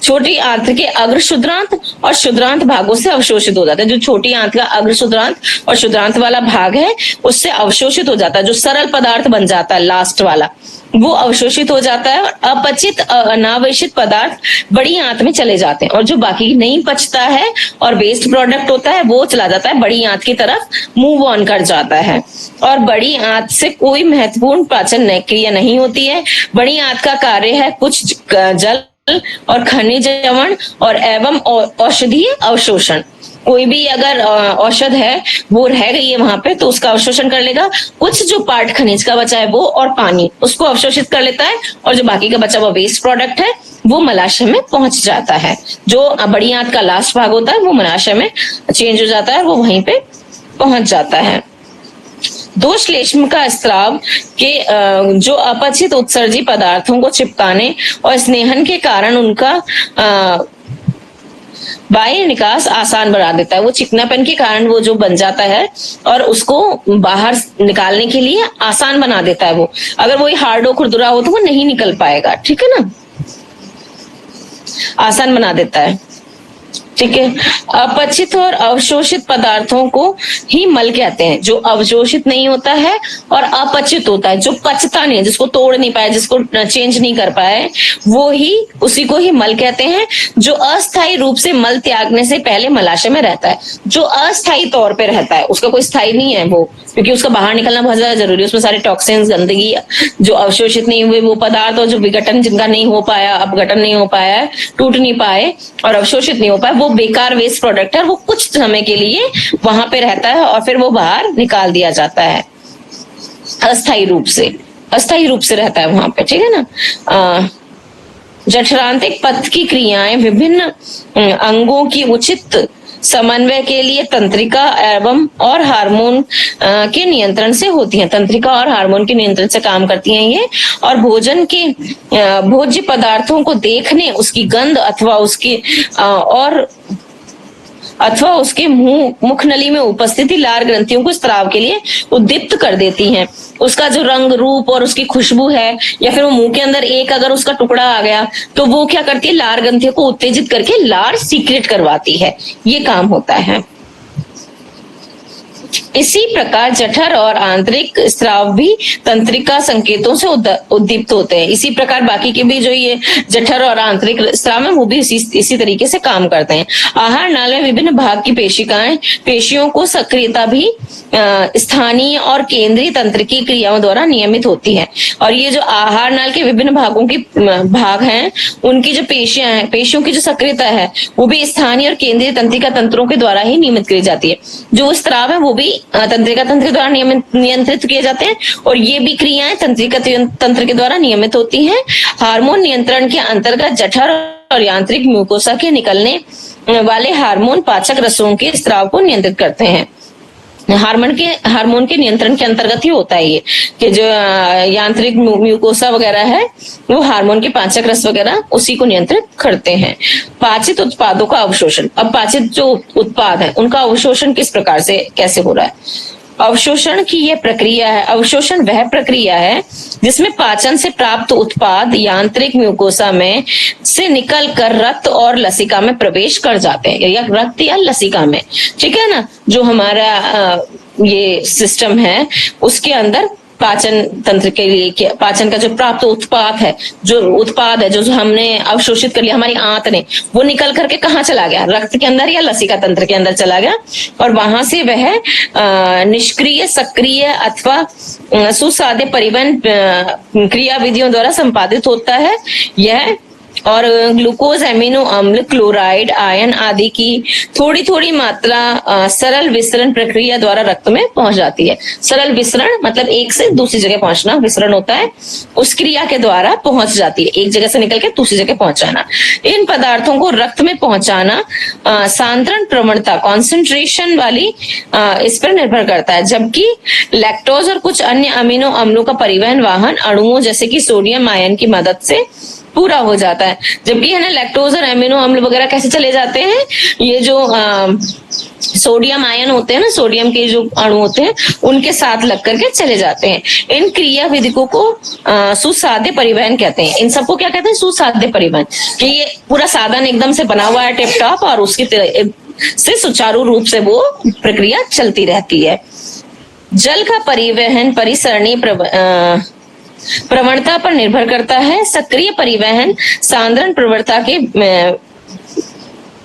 छोटी आंत्र के अग्र शुद्रांत और शुद्रांत भागों से अवशोषित हो जाता है। जो छोटी आंत्र का अग्र शुद्रांत और शुद्रांत वाला भाग है उससे अवशोषित हो जाता है। जो सरल पदार्थ बन जाता है लास्ट वाला वो अवशोषित हो जाता है और अपचित अनावेशित पदार्थ बड़ी आंत में चले जाते हैं, और जो बाकी नहीं पचता है और वेस्ट प्रोडक्ट होता है वो चला जाता है बड़ी आंत की तरफ, मूव ऑन कर जाता है। और बड़ी आंत से कोई महत्वपूर्ण पाचन क्रिया नहीं होती है। बड़ी आंत का कार्य है कुछ जल और खनिज लवण और एवं औषधीय अवशोषण। कोई भी अगर औषध है वो रह गई है वहां पे तो उसका अवशोषण कर लेगा। कुछ जो पार्ट खनिज का बचा है वो और पानी उसको अवशोषित कर लेता है, और जो बाकी का बचा हुआ वेस्ट प्रोडक्ट है वो मलाशय में पहुंच जाता है। जो बड़ी आंत का लास्ट भाग होता है वो मलाशय में चेंज हो जाता है, वो वहीं पे पहुंच जाता है। दोश्लेष्म का स्राव के जो अपचित उत्सर्जी पदार्थों को चिपकाने और स्नेहन के कारण उनका बाह्य निकास आसान बना देता है। वो चिकनापन के कारण वो जो बन जाता है और उसको बाहर निकालने के लिए आसान बना देता है। वो अगर वो हार्ड हो खुरदुरा हो तो वो नहीं निकल पाएगा, ठीक है ना, आसान बना देता है। ठीक है, अपचित और अवशोषित पदार्थों को ही मल कहते हैं। जो अवशोषित नहीं होता है और अपचित होता है, जो पचता नहीं, जिसको तोड़ नहीं पाए, जिसको चेंज नहीं कर पाए, वो ही उसी को ही मल कहते हैं। जो अस्थायी रूप से मल त्यागने से पहले मलाशय में रहता है, जो अस्थायी तौर पे रहता है, उसका कोई स्थायी नहीं है वो, क्योंकि उसका बाहर निकलना बहुत ज्यादा जरूरी है। उसमें सारे टॉक्सिन्स, गंदगी, जो अवशोषित नहीं हुए वो पदार्थ और जो विघटन जिनका नहीं हो पाया, अपघटन नहीं हो पाया, टूट नहीं पाए और अवशोषित नहीं हो पाए, वो बेकार वेस्ट प्रोडक्ट है। वो कुछ समय के लिए वहां पे रहता है और फिर वो बाहर निकाल दिया जाता है। अस्थायी रूप से रहता है वहां पे, ठीक है ना। जठरांतिक पथ की क्रियाएं विभिन्न अंगों की उचित समन्वय के लिए तंत्रिका एवं और हार्मोन के नियंत्रण से होती हैं। तंत्रिका और हार्मोन के नियंत्रण से काम करती हैं ये। और भोजन के भोज्य पदार्थों को देखने, उसकी गंध अथवा उसके मुख नली में उपस्थिति लार ग्रंथियों को स्राव के लिए उद्दीप्त कर देती हैं। उसका जो रंग रूप और उसकी खुशबू है, या फिर वो मुंह के अंदर एक अगर उसका टुकड़ा आ गया तो वो क्या करती है, लार ग्रंथियों को उत्तेजित करके लार सीक्रेट करवाती है। ये काम होता है। इसी प्रकार जठर और आंतरिक स्राव भी तंत्रिका संकेतों से उद्दीप्त होते हैं। इसी प्रकार बाकी के भी जो ये जठर और आंतरिक स्राव है वो भी इसी तरीके से काम करते हैं। आहार नाल में विभिन्न भाग की पेशियों को सक्रियता भी स्थानीय और केंद्रीय तंत्रिकी क्रियाओं द्वारा नियमित होती है। और ये जो आहार नाल के विभिन्न भागों की भाग हैं, उनकी जो पेशियां हैं, पेशियों की जो सक्रियता है वो भी स्थानीय और केंद्रीय तंत्रिका तंत्रों के द्वारा ही नियमित की जाती है। जो स्राव है वो भी तंत्रिका तंत्र के द्वारा नियंत्रित किए जाते हैं, और ये भी क्रियाएं तंत्रिका तंत्र के द्वारा नियमित होती हैं। हार्मोन नियंत्रण के अंतर्गत जठर और यांत्रिक म्यूकोसा के निकलने वाले हार्मोन पाचक रसों के स्राव को नियंत्रित करते हैं। हार्मोन के नियंत्रण के अंतर्गत ही होता है ये, कि जो यांत्रिक म्यूकोसा वगैरह है वो हार्मोन के पाचक रस वगैरह उसी को नियंत्रित करते हैं। पाचित उत्पादों का अवशोषण। अब पाचित जो उत्पाद है उनका अवशोषण किस प्रकार से कैसे हो रहा है। अवशोषण की यह प्रक्रिया है, अवशोषण वह प्रक्रिया है जिसमें पाचन से प्राप्त उत्पाद यांत्रिक म्यूकोसा में से निकल कर रक्त और लसिका में प्रवेश कर जाते हैं, या रक्त या लसिका में, ठीक है ना। जो हमारा ये सिस्टम है उसके अंदर पाचन तंत्र के लिए पाचन का जो प्राप्त उत्पाद है, जो हमने अवशोषित कर लिया हमारी आंत ने, वो निकल करके कहाँ चला गया, रक्त के अंदर या लसिका तंत्र के अंदर चला गया, और वहां से वह निष्क्रिय, सक्रिय अथवा सुसाध्य परिवहन क्रिया विधियों द्वारा संपादित होता है। यह और ग्लूकोज, एमिनो अम्ल, क्लोराइड, आयन आदि की थोड़ी थोड़ी मात्रा सरल विसरण प्रक्रिया द्वारा रक्त में पहुंच जाती है। सरल विसरण मतलब एक से दूसरी जगह पहुंचना, विसरण होता है, उस क्रिया के द्वारा पहुंच जाती है, एक जगह से निकल के दूसरी जगह पहुंचाना। इन पदार्थों को रक्त में पहुंचाना सांद्रण प्रवणता, कॉन्सेंट्रेशन वाली इस पर निर्भर करता है, जबकि लैक्टोज और कुछ अन्य अमीनो अम्लों का परिवहन वाहन अणुओं जैसे कि सोडियम आयन की मदद से पूरा हो जाता है। जबकि है ना लैक्टोज और एमिनो अम्ल वगैरह कैसे चले जाते हैं, ये जो सोडियम आयन होते हैं ना, सोडियम के जो अणु होते हैं उनके साथ लग करके चले जाते हैं। इन क्रिया विधिकों को सुसाध्य परिवहन कहते हैं। इन सबको क्या कहते हैं? सुसाध्य परिवहन, कि ये पूरा साधन एकदम से बना हुआ है टिप टॉप और उसकी से सुचारू रूप से वो प्रक्रिया चलती रहती है। जल का परिवहन परिसरणीय प्रवणता पर निर्भर करता है। सक्रिय परिवहन सांद्रण प्रवणता के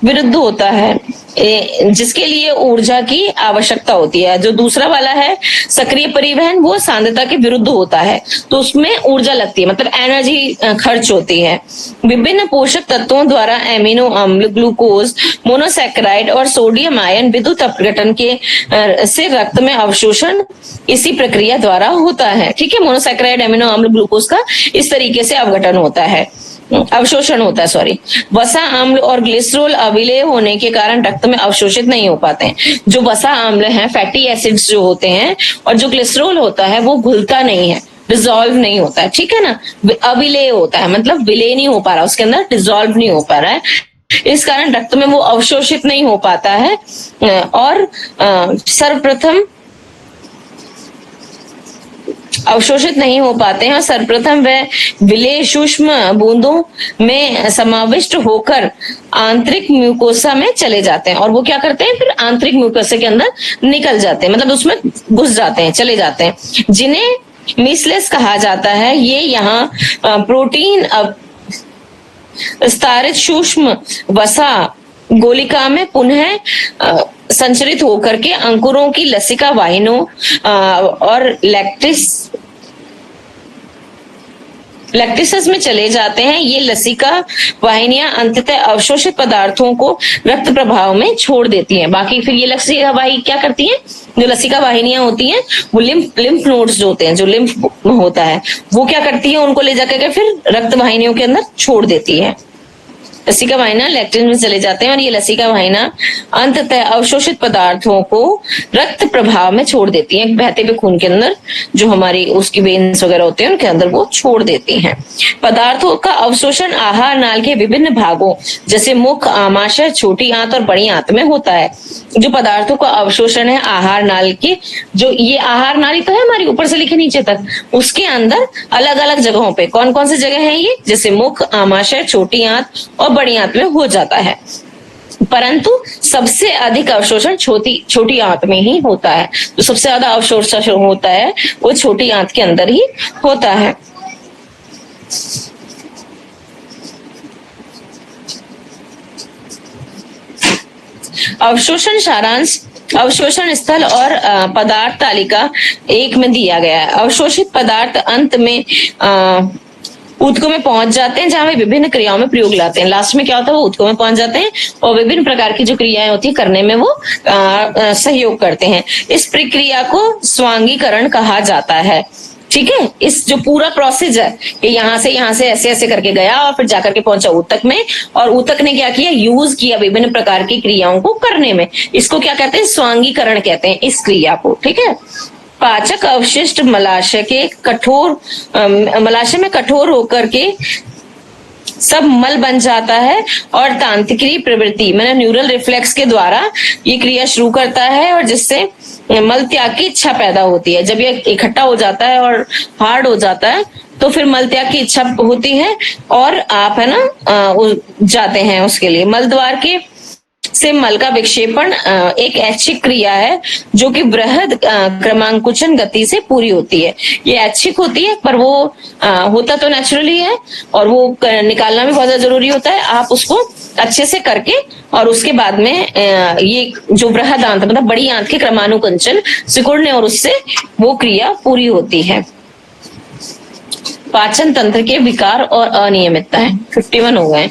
विरुद्ध होता है, जिसके लिए ऊर्जा की आवश्यकता होती है। जो दूसरा वाला है सक्रिय परिवहन, वो सांद्रता के विरुद्ध होता है, तो उसमें ऊर्जा लगती है, मतलब एनर्जी खर्च होती है। विभिन्न पोषक तत्वों द्वारा एमिनो अम्ल, ग्लूकोज, मोनोसैकेराइड और सोडियम आयन विद्युत अपघटन के से रक्त में अवशोषण इसी प्रक्रिया द्वारा होता है। ठीक है, मोनोसैकेराइड, एमिनो अम्ल, ग्लूकोज का इस तरीके से अवघटन होता है, अवशोषण होता है, सॉरी। वसा अम्ल और ग्लिसरॉल अविलेय होने के कारण रक्त में अवशोषित नहीं हो पाते हैं। जो वसा अम्ल हैं, फैटी एसिड्स जो होते हैं, और जो ग्लिसरॉल होता है वो घुलता नहीं है, डिसॉल्व नहीं होता है। ठीक है ना, अविलेय होता है, मतलब विलय नहीं हो पा रहा, उसके अंदर डिसॉल्व नहीं हो पा रहा है, इस कारण रक्त में वो अवशोषित नहीं हो पाता है। और सर्वप्रथम अवशोषित नहीं हो पाते हैं, और सर्वप्रथम वह विलेय सूक्ष्म बूंदों में समाविष्ट होकर आंतरिक म्यूकोसा में चले जाते हैं। और वो क्या करते हैं, फिर आंतरिक म्यूकोसा के अंदर निकल जाते हैं, मतलब उसमें घुस जाते हैं, चले जाते हैं, जिन्हें मीसलेस कहा जाता है। ये यहाँ प्रोटीन स्तरित सूक्ष्म वसा गोलिका में पुनः संचरित होकर के अंकुरों की लसिका वाहिनों और लैक्टिसस में चले जाते हैं। ये लसिका वाहिनियां अंततः अवशोषित पदार्थों को रक्त प्रभाव में छोड़ देती हैं। बाकी फिर ये लसिका वाही क्या करती हैं, जो लसिका वाहिनियां होती हैं वो लिम्फ नोड्स जो होते हैं, जो लिम्फ होता है वो क्या करती है, उनको ले जाकर के फिर रक्त वाहिनियों के अंदर छोड़ देती है। लसिका वाहिना लैक्टिन में चले जाते हैं और ये लसिका वाहिना अंततः अवशोषित पदार्थों को रक्त प्रभाव में छोड़ देती हैं, बहते हुए खून के अंदर जो हमारी उसकी वेन्स वगैरह होते हैं उनके अंदर वो छोड़ देती हैं। पदार्थों का अवशोषण आहार नाल के विभिन्न भागों जैसे मुख, आमाशय, छोटी आंत और बड़ी आंत में होता है। जो पदार्थों का अवशोषण है आहार नाल के, जो ये आहार नाली तो है हमारी ऊपर से लेके नीचे तक, उसके अंदर अलग अलग जगहों पे कौन कौन सी जगह है ये, जैसे मुख, आमाशय, छोटी आंत और बड़ी आंत में हो जाता है। परंतु सबसे अधिक अवशोषण छोटी आंत में ही होता है। तो सबसे ज्यादा अवशोषण होता है वो छोटी आंत के अंदर ही होता है। अवशोषण सारांश अवशोषण स्थल और पदार्थ तालिका 1 में दिया गया है। अवशोषित पदार्थ अंत में ऊतकों में पहुंच जाते हैं, जहां वे विभिन्न क्रियाओं में प्रयोग लाते हैं। लास्ट में क्या होता है, वो ऊतकों में पहुंच जाते हैं और विभिन्न प्रकार की जो क्रियाएं होती है करने में वो सहयोग करते हैं। इस प्रक्रिया को स्वांगीकरण कहा जाता है। ठीक है, इस जो पूरा प्रोसेस है कि यहाँ से ऐसे ऐसे करके गया और फिर जाकर के पहुंचा ऊतक में, और ऊतक ने क्या किया, यूज किया विभिन्न प्रकार की क्रियाओं को करने में। इसको क्या कहते हैं, स्वांगीकरण कहते हैं इस क्रिया को। ठीक है, पाचक अवशिष्ट मलाशय में कठोर होकर के सब मल बन जाता है और तांत्रिकी प्रवृत्ति मैंने न्यूरल रिफ्लेक्स के द्वारा ये क्रिया शुरू करता है, और जिससे मल त्याग की इच्छा पैदा होती है। जब ये इकट्ठा हो जाता है और हार्ड हो जाता है तो फिर मल त्याग की इच्छा होती है और आप है ना जाते हैं उसके लिए। मल द्वार के से मल का विक्षेपण एक ऐच्छिक क्रिया है जो कि बृहद क्रमांकुचन गति से पूरी होती है। ये ऐच्छिक होती है पर वो होता तो नेचुरली है, और वो निकालना भी बहुत ज्यादा जरूरी होता है। आप उसको अच्छे से करके और उसके बाद में ये जो बृहद आंत मतलब बड़ी आंत के क्रमानुकुंचन सिकुड़ने और उससे वो क्रिया पूरी होती है। पाचन तंत्र के विकार और अनियमितता है। 51 हो गए।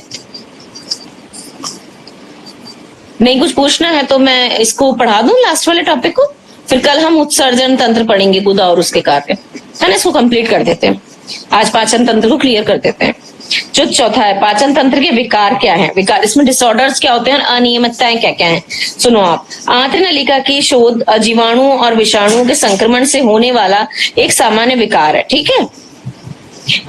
नहीं कुछ पूछना है तो मैं इसको पढ़ा दूं लास्ट वाले टॉपिक को, फिर कल हम उत्सर्जन तंत्र पढ़ेंगे गुदा और उसके कार्य, है ना। इसको कंप्लीट कर देते हैं, आज पाचन तंत्र को क्लियर कर देते हैं। जो चौथा है, पाचन तंत्र के विकार क्या है। विकार, इसमें डिसऑर्डर्स क्या होते हैं, अनियमितताएं क्या क्या हैं, सुनो आप। आंत्र नलिका की शोध जीवाणुओं और विषाणुओं के संक्रमण से होने वाला एक सामान्य विकार है, ठीक है।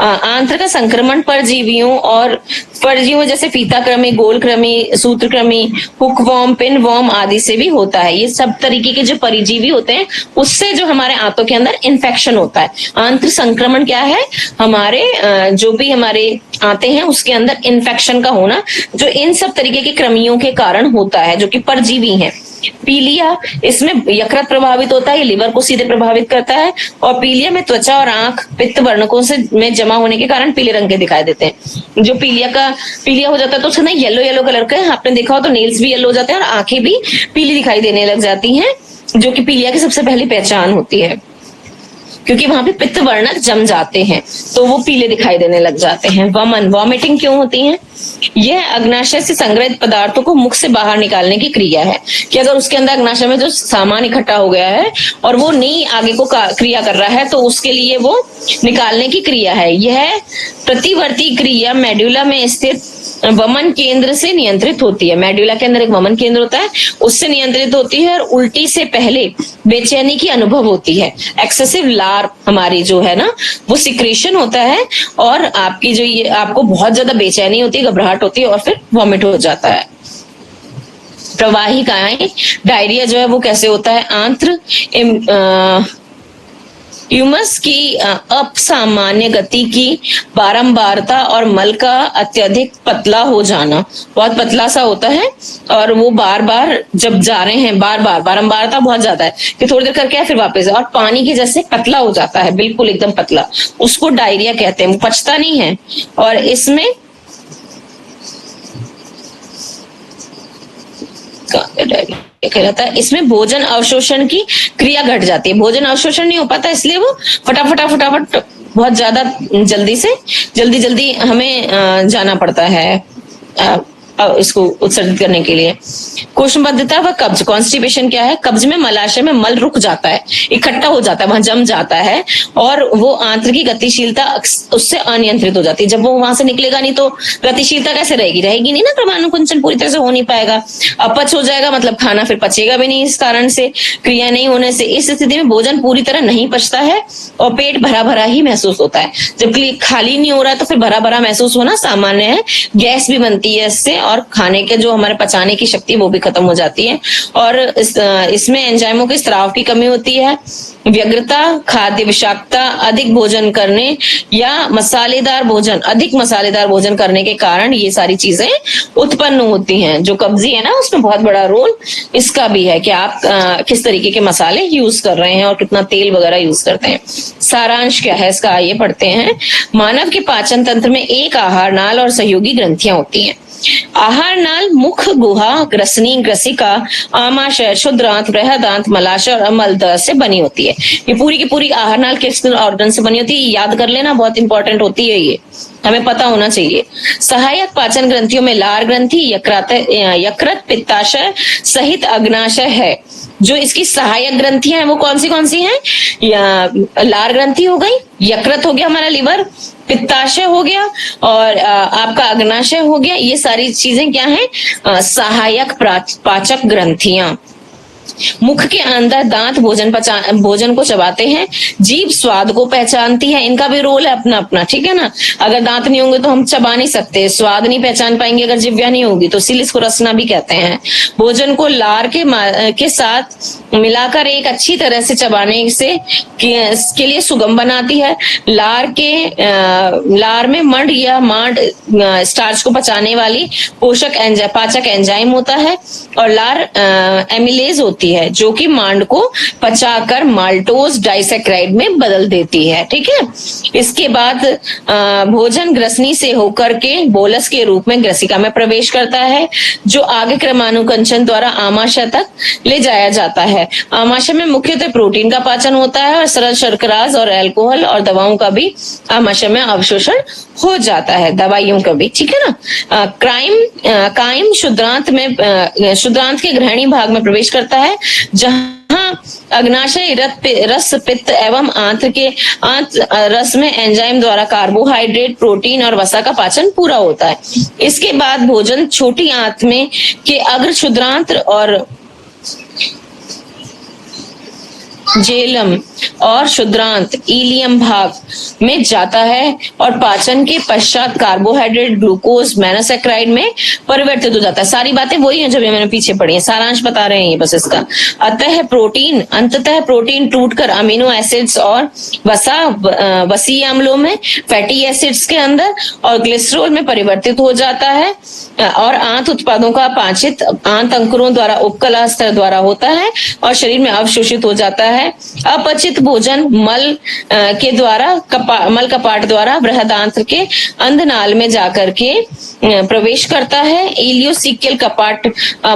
आंत्र का संक्रमण परजीवियों और परजीवियों जैसे फीताकृमि, गोलकृमि, सूत्रकृमि, हुकवॉर्म, पिनवॉर्म आदि से भी होता है। ये सब तरीके के जो परजीवी होते हैं उससे जो हमारे आंतों के अंदर इन्फेक्शन होता है। आंत्र संक्रमण क्या है, हमारे जो भी हमारे आते हैं उसके अंदर इन्फेक्शन का होना, जो इन सब तरीके के कृमियों के कारण होता है, जो कि परजीवी हैं। पीलिया, इसमें यकृत प्रभावित होता है, ये लिवर को सीधे प्रभावित करता है। और पीलिया में त्वचा और आंख पित्त वर्णकों से में जमा होने के कारण पीले रंग के दिखाई देते हैं। जो पीलिया हो जाता है तो उसका ना येलो येलो कलर का है, आपने देखा हो तो नेल्स भी येलो हो जाते हैं और आंखें भी पीली दिखाई देने लग जाती हैं, जो कि पीलिया की सबसे पहली पहचान होती है, क्योंकि वहां पे पित्त वर्णक जम जाते हैं तो वो पीले दिखाई देने लग जाते हैं। वमन, वॉमिटिंग क्यों होती है, यह अग्नाशय से संग्रहित पदार्थों को मुख से बाहर निकालने की क्रिया है। कि अगर उसके अंदर अग्नाशय में जो सामान इकट्ठा हो गया है और वो नहीं आगे को क्रिया कर रहा है तो उसके लिए वो निकालने की क्रिया है। यह प्रतिवर्ती क्रिया मेडुला में स्थित वमन केंद्र से नियंत्रित होती है। मेडुला के अंदर एक वमन केंद्र होता है, उससे नियंत्रित होती है और उल्टी से पहले बेचैनी की अनुभव होती है। एक्सेसिव लार हमारी जो है ना वो सिक्रेशन होता है और आपकी जो ये आपको बहुत ज्यादा बेचैनी होती है, घबराहट होती है और फिर वॉमिट हो जाता है। प्रवाहिकाएं, डायरिया जो है वो कैसे होता है, आंत्र ह्यूमस की असामान्य गति की बारंबारता और मल का अत्यधिक पतला हो जाना, बहुत पतला सा होता है और वो बार बार जब जा रहे हैं बारंबारता बहुत ज्यादा है कि थोड़ी देर करके फिर वापस, और पानी के जैसे पतला हो जाता है, बिल्कुल एकदम पतला, उसको डायरिया कहते हैं। वो पचता नहीं है और इसमें कहलाता है, इसमें भोजन अवशोषण की क्रिया घट जाती है। भोजन अवशोषण नहीं हो पाता इसलिए वो फटाफट बहुत ज्यादा जल्दी हमें जाना पड़ता है इसको उत्सर्जित करने के लिए। कोष्ठबद्धता व कब्ज, कॉन्स्टिपेशन क्या है, कब्ज में मलाशय में मल रुक जाता है, इकट्ठा हो जाता है, वहां जम जाता है और वो आंत्र की गतिशीलता उससे अनियंत्रित हो जाती है। जब वो वहां से निकलेगा नहीं तो गतिशीलता कैसे रहेगी नहीं ना, क्रमानुकुंचन पूरी तरह से हो नहीं पाएगा, अपच हो जाएगा, मतलब खाना फिर पचेगा भी नहीं, इस कारण से क्रिया नहीं होने से इस स्थिति में भोजन पूरी तरह नहीं पचता है और पेट भरा भरा ही महसूस होता है। जबकि खाली नहीं हो रहा तो फिर भरा भरा महसूस होना सामान्य है। गैस भी बनती है इससे और खाने के जो हमारे पचाने की शक्ति वो भी खत्म हो जाती है और इसमें एंजाइमों के स्राव की कमी होती है। व्यग्रता, खाद्य विषाक्तता, अधिक भोजन करने या अधिक मसालेदार भोजन करने के कारण ये सारी चीजें उत्पन्न होती हैं। जो कब्जी है ना उसमें बहुत बड़ा रोल इसका भी है कि आप किस तरीके के मसाले यूज कर रहे हैं और कितना तेल वगैरह यूज करते हैं। सारांश क्या है इसका, ये पढ़ते हैं। मानव के पाचन तंत्र में एक आहार नाल और सहयोगी ग्रंथियां होती हैं। आहार नाल मुख, गुहा, ग्रसनी, ग्रसिका, आमाशय, क्षुद्रांत, बृहदांत, मलाशय और अमलदर से बनी होती है। ये पूरी की पूरी आहार नाल किस ऑर्गन से बनी होती है, याद कर लेना, बहुत इंपॉर्टेंट होती है, ये हमें पता होना चाहिए। सहायक पाचन ग्रंथियों में लार ग्रंथि, यकृत, पित्ताशय सहित अग्नाशय है। जो इसकी सहायक ग्रंथियां हैं वो कौन सी हैं, लार ग्रंथि हो गई, यकृत हो गया हमारा लिवर, पित्ताशय हो गया और आपका अग्नाशय हो गया। ये सारी चीजें क्या हैं, सहायक पाचक ग्रंथियां। मुख के अंदर दांत भोजन को चबाते हैं, जीभ स्वाद को पहचानती है, इनका भी रोल है अपना अपना, ठीक है ना। अगर दांत नहीं होंगे तो हम चबा नहीं सकते, स्वाद नहीं पहचान पाएंगे अगर जिह्वा नहीं होगी, तो इसीलिए इसको रसना भी कहते हैं। भोजन को लार के साथ मिलाकर एक अच्छी तरह से चबाने से के लिए सुगम बनाती है। लार में मंड या मांड स्टार्च को पचाने वाली पाचक एंजाइम होता है और लार एमिलेज होता होती है जो कि मांड को पचाकर माल्टोज डाइसैक्राइड में बदल देती है। ठीक है, इसके बाद भोजन ग्रसनी से होकर के बोलस के रूप में ग्रसिका में प्रवेश करता है, जो आगे क्रमानुकंचन द्वारा आमाशय तक ले जाया जाता है। आमाशय में मुख्यतः प्रोटीन का पाचन होता है और सरल शर्कराज और अल्कोहल और दवाओं का भी आमाशय में अवशोषण हो जाता है, दवाइयों का भी। ठीक है ना। कायम शुद्रांत के ग्रहणी भाग में प्रवेश करता है, जहां अग्नाशय रस पित्त एवं आंत रस में एंजाइम द्वारा कार्बोहाइड्रेट, प्रोटीन और वसा का पाचन पूरा होता है। इसके बाद भोजन छोटी आंत में के अग्र क्षुद्रांत और जेलम और शुद्रांत इलियम भाग में जाता है और पाचन के पश्चात कार्बोहाइड्रेट, ग्लूकोज, मोनोसैकेराइड में परिवर्तित हो जाता है। सारी बातें वही हैं जो मैंने पीछे पढ़ी है, सारांश बता रहे हैं ये बस इसका। अंततः प्रोटीन टूटकर अमीनो एसिड्स और वसीय अम्लों में, फैटी एसिड्स के अंदर और ग्लिसरॉल में परिवर्तित हो जाता है और आंत उत्पादों का पाचित आंत अंकुरों द्वारा उपकला स्तर द्वारा होता है और शरीर में अवशोषित हो जाता है। अपचित भोजन मल के द्वारा मल कपाट द्वारा बृहदांत्र के अंधनाल में जाकर के प्रवेश करता है। इलियोसिकल कपाट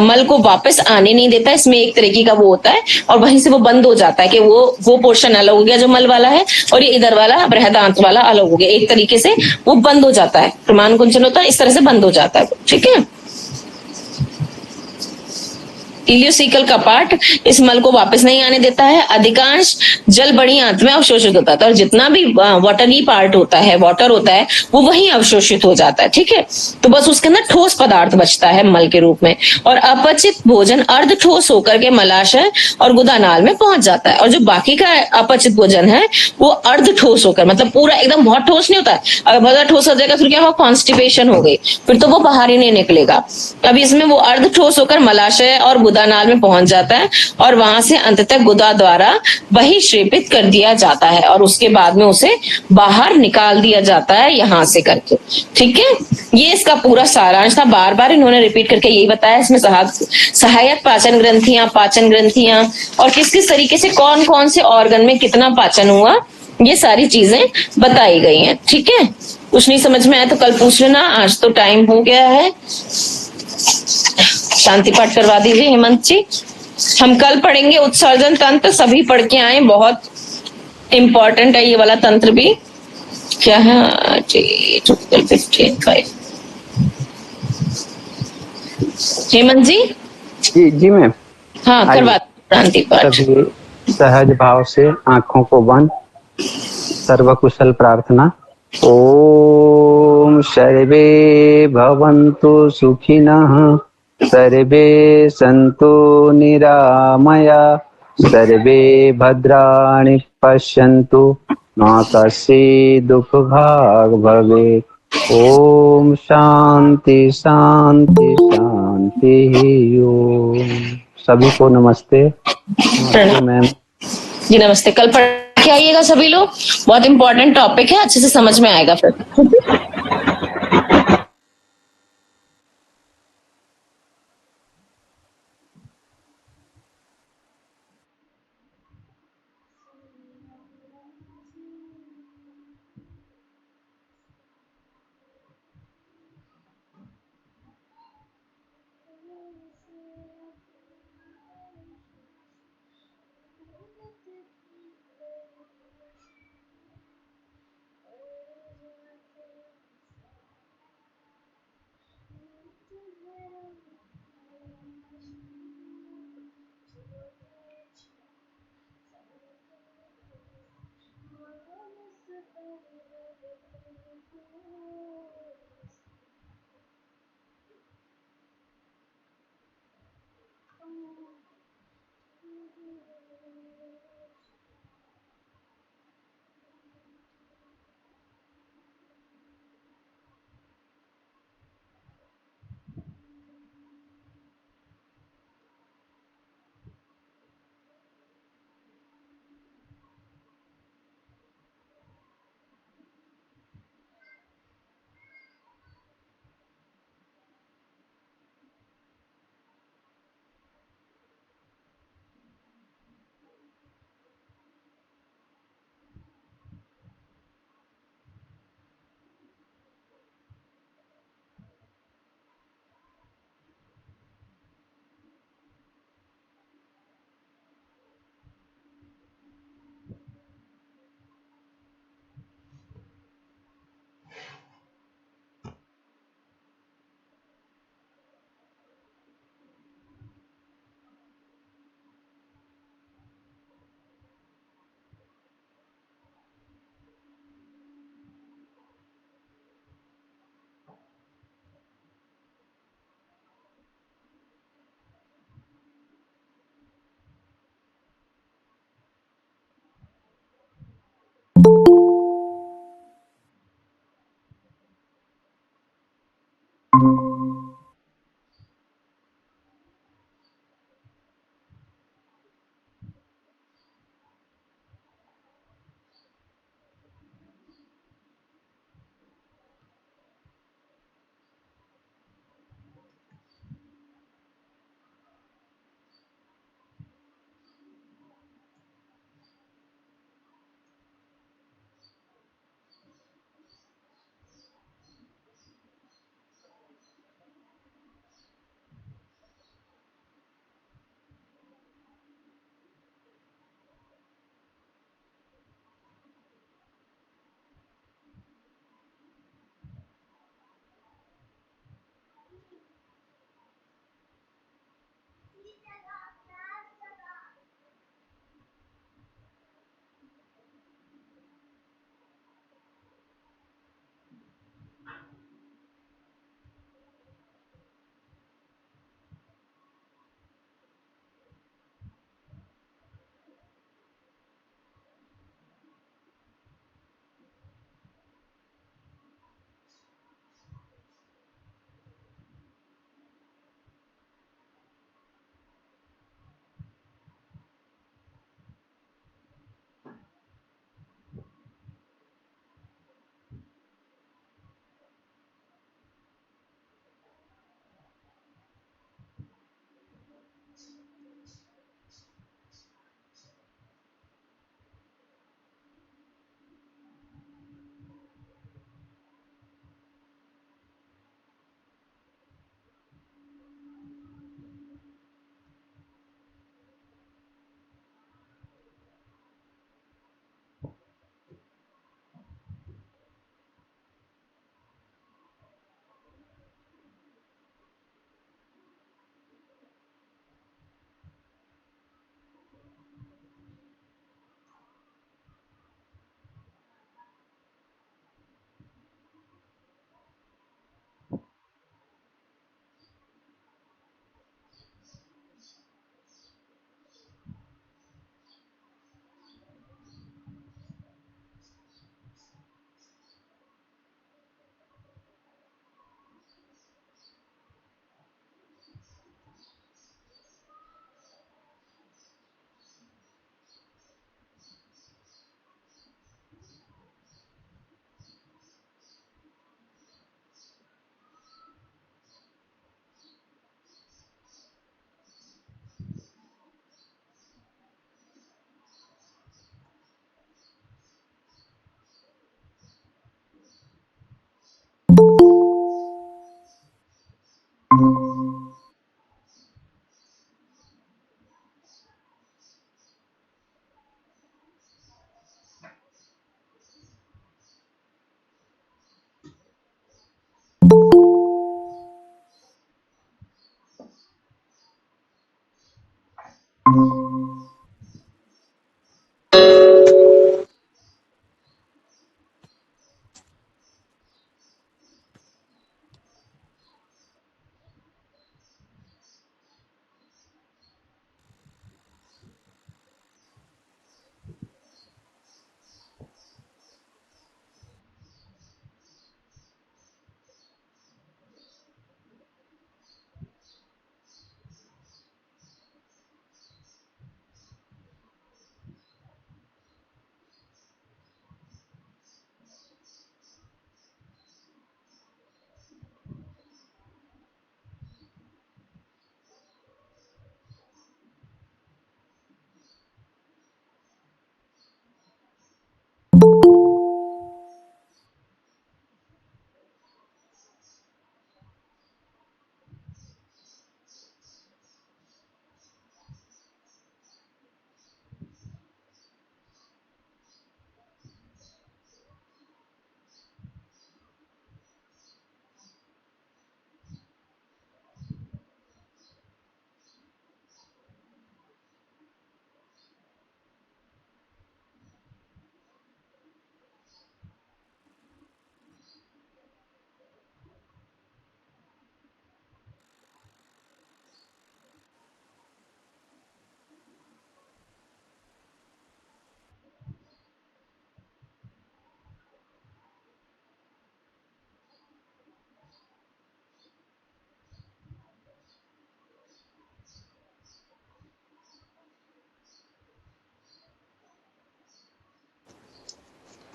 मल को वापस आने नहीं देता, इसमें एक तरीके का वो होता है और वहीं से वो बंद हो जाता है कि वो पोर्शन अलग हो गया जो मल वाला है और ये इधर वाला बृहदांत्र वाला अलग हो गया, एक तरीके से वो बंद हो जाता है, प्रमाण कुंचन होता है, इस तरह से बंद हो जाता है। ठीक है, इलियोसिकल कपाट इस मल को वापस नहीं आने देता है। अधिकांश जल बड़ी आंत में अवशोषित होता है और जितना भी वाटरी पार्ट होता है, वाटर होता है, वो वहीं अवशोषित हो जाता है। ठीक है, तो बस उसके अंदर ठोस पदार्थ बचता है मल के रूप में और अपचित भोजन अर्ध ठोस होकर के मलाशय और गुदानाल में पहुंच जाता है और जो बाकी का अपचित भोजन है वो अर्ध ठोस होकर, मतलब पूरा एकदम बहुत ठोस नहीं होता है। अगर बहुत ठोस हो जाएगा फिर क्या होगा, कॉन्स्टिपेशन हो गई, फिर तो वो बाहर ही नहीं निकलेगा। अब इसमें वो अर्ध ठोस होकर मलाशय और गुदानाल में पहुंच जाता है और वहां से अंततः गुदा द्वारा बहिश्रेपित कर दिया जाता है और उसके बाद में उसे बाहर निकाल दिया जाता है यहां से करके। ठीक है, ये इसका पूरा सारांश था। बार बार इन्होंने रिपीट करके यही बताया। इसमें सहायक पाचन ग्रंथियां और किस किस तरीके से कौन कौन से ऑर्गन में कितना पाचन हुआ, ये सारी चीजें बताई गई हैं। ठीक है, कुछ नहीं समझ में आया तो कल पूछ लेना, आज तो टाइम हो गया है। शांति पाठ करवा दीजिए हेमंत जी। हम कल पढ़ेंगे उत्सर्जन तंत्र, सभी पढ़ के आए, बहुत इंपॉर्टेंट है ये वाला तंत्र भी। क्या है जी, 15 हेमंत जी? जी मैम। हाँ, करवा शांति पाठ। सभी सहज भाव से आंखों को बंद, सर्वकुशल प्रार्थना। ओम सर्वे भवन्तु सुखिनः, सर्वे सन्तु निरामया, सर्वे भद्राणि पश्यन्तु, मा कश्चित् दुःखभाग् भवेत्। ओम शांति शांति शांति। ओम सभी को नमस्ते। मैम जी नमस्ते। कल पढ़ के आइएगा सभी लोग, बहुत इंपॉर्टेंट टॉपिक है, अच्छे से समझ में आएगा फिर।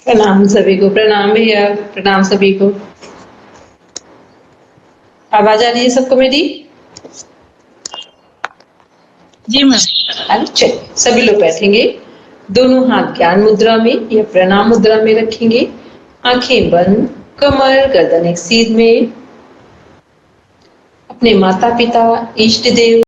प्रणाम सभी को। प्रणाम भैया। प्रणाम सभी को। आवाज आ रही है सबको मेरी? जी मैम। चलिए सभी लोग बैठेंगे, दोनों हाथ ज्ञान मुद्रा में या प्रणाम मुद्रा में रखेंगे, आंखें बंद, कमर गर्दन एक सीध में। अपने माता पिता, इष्ट देव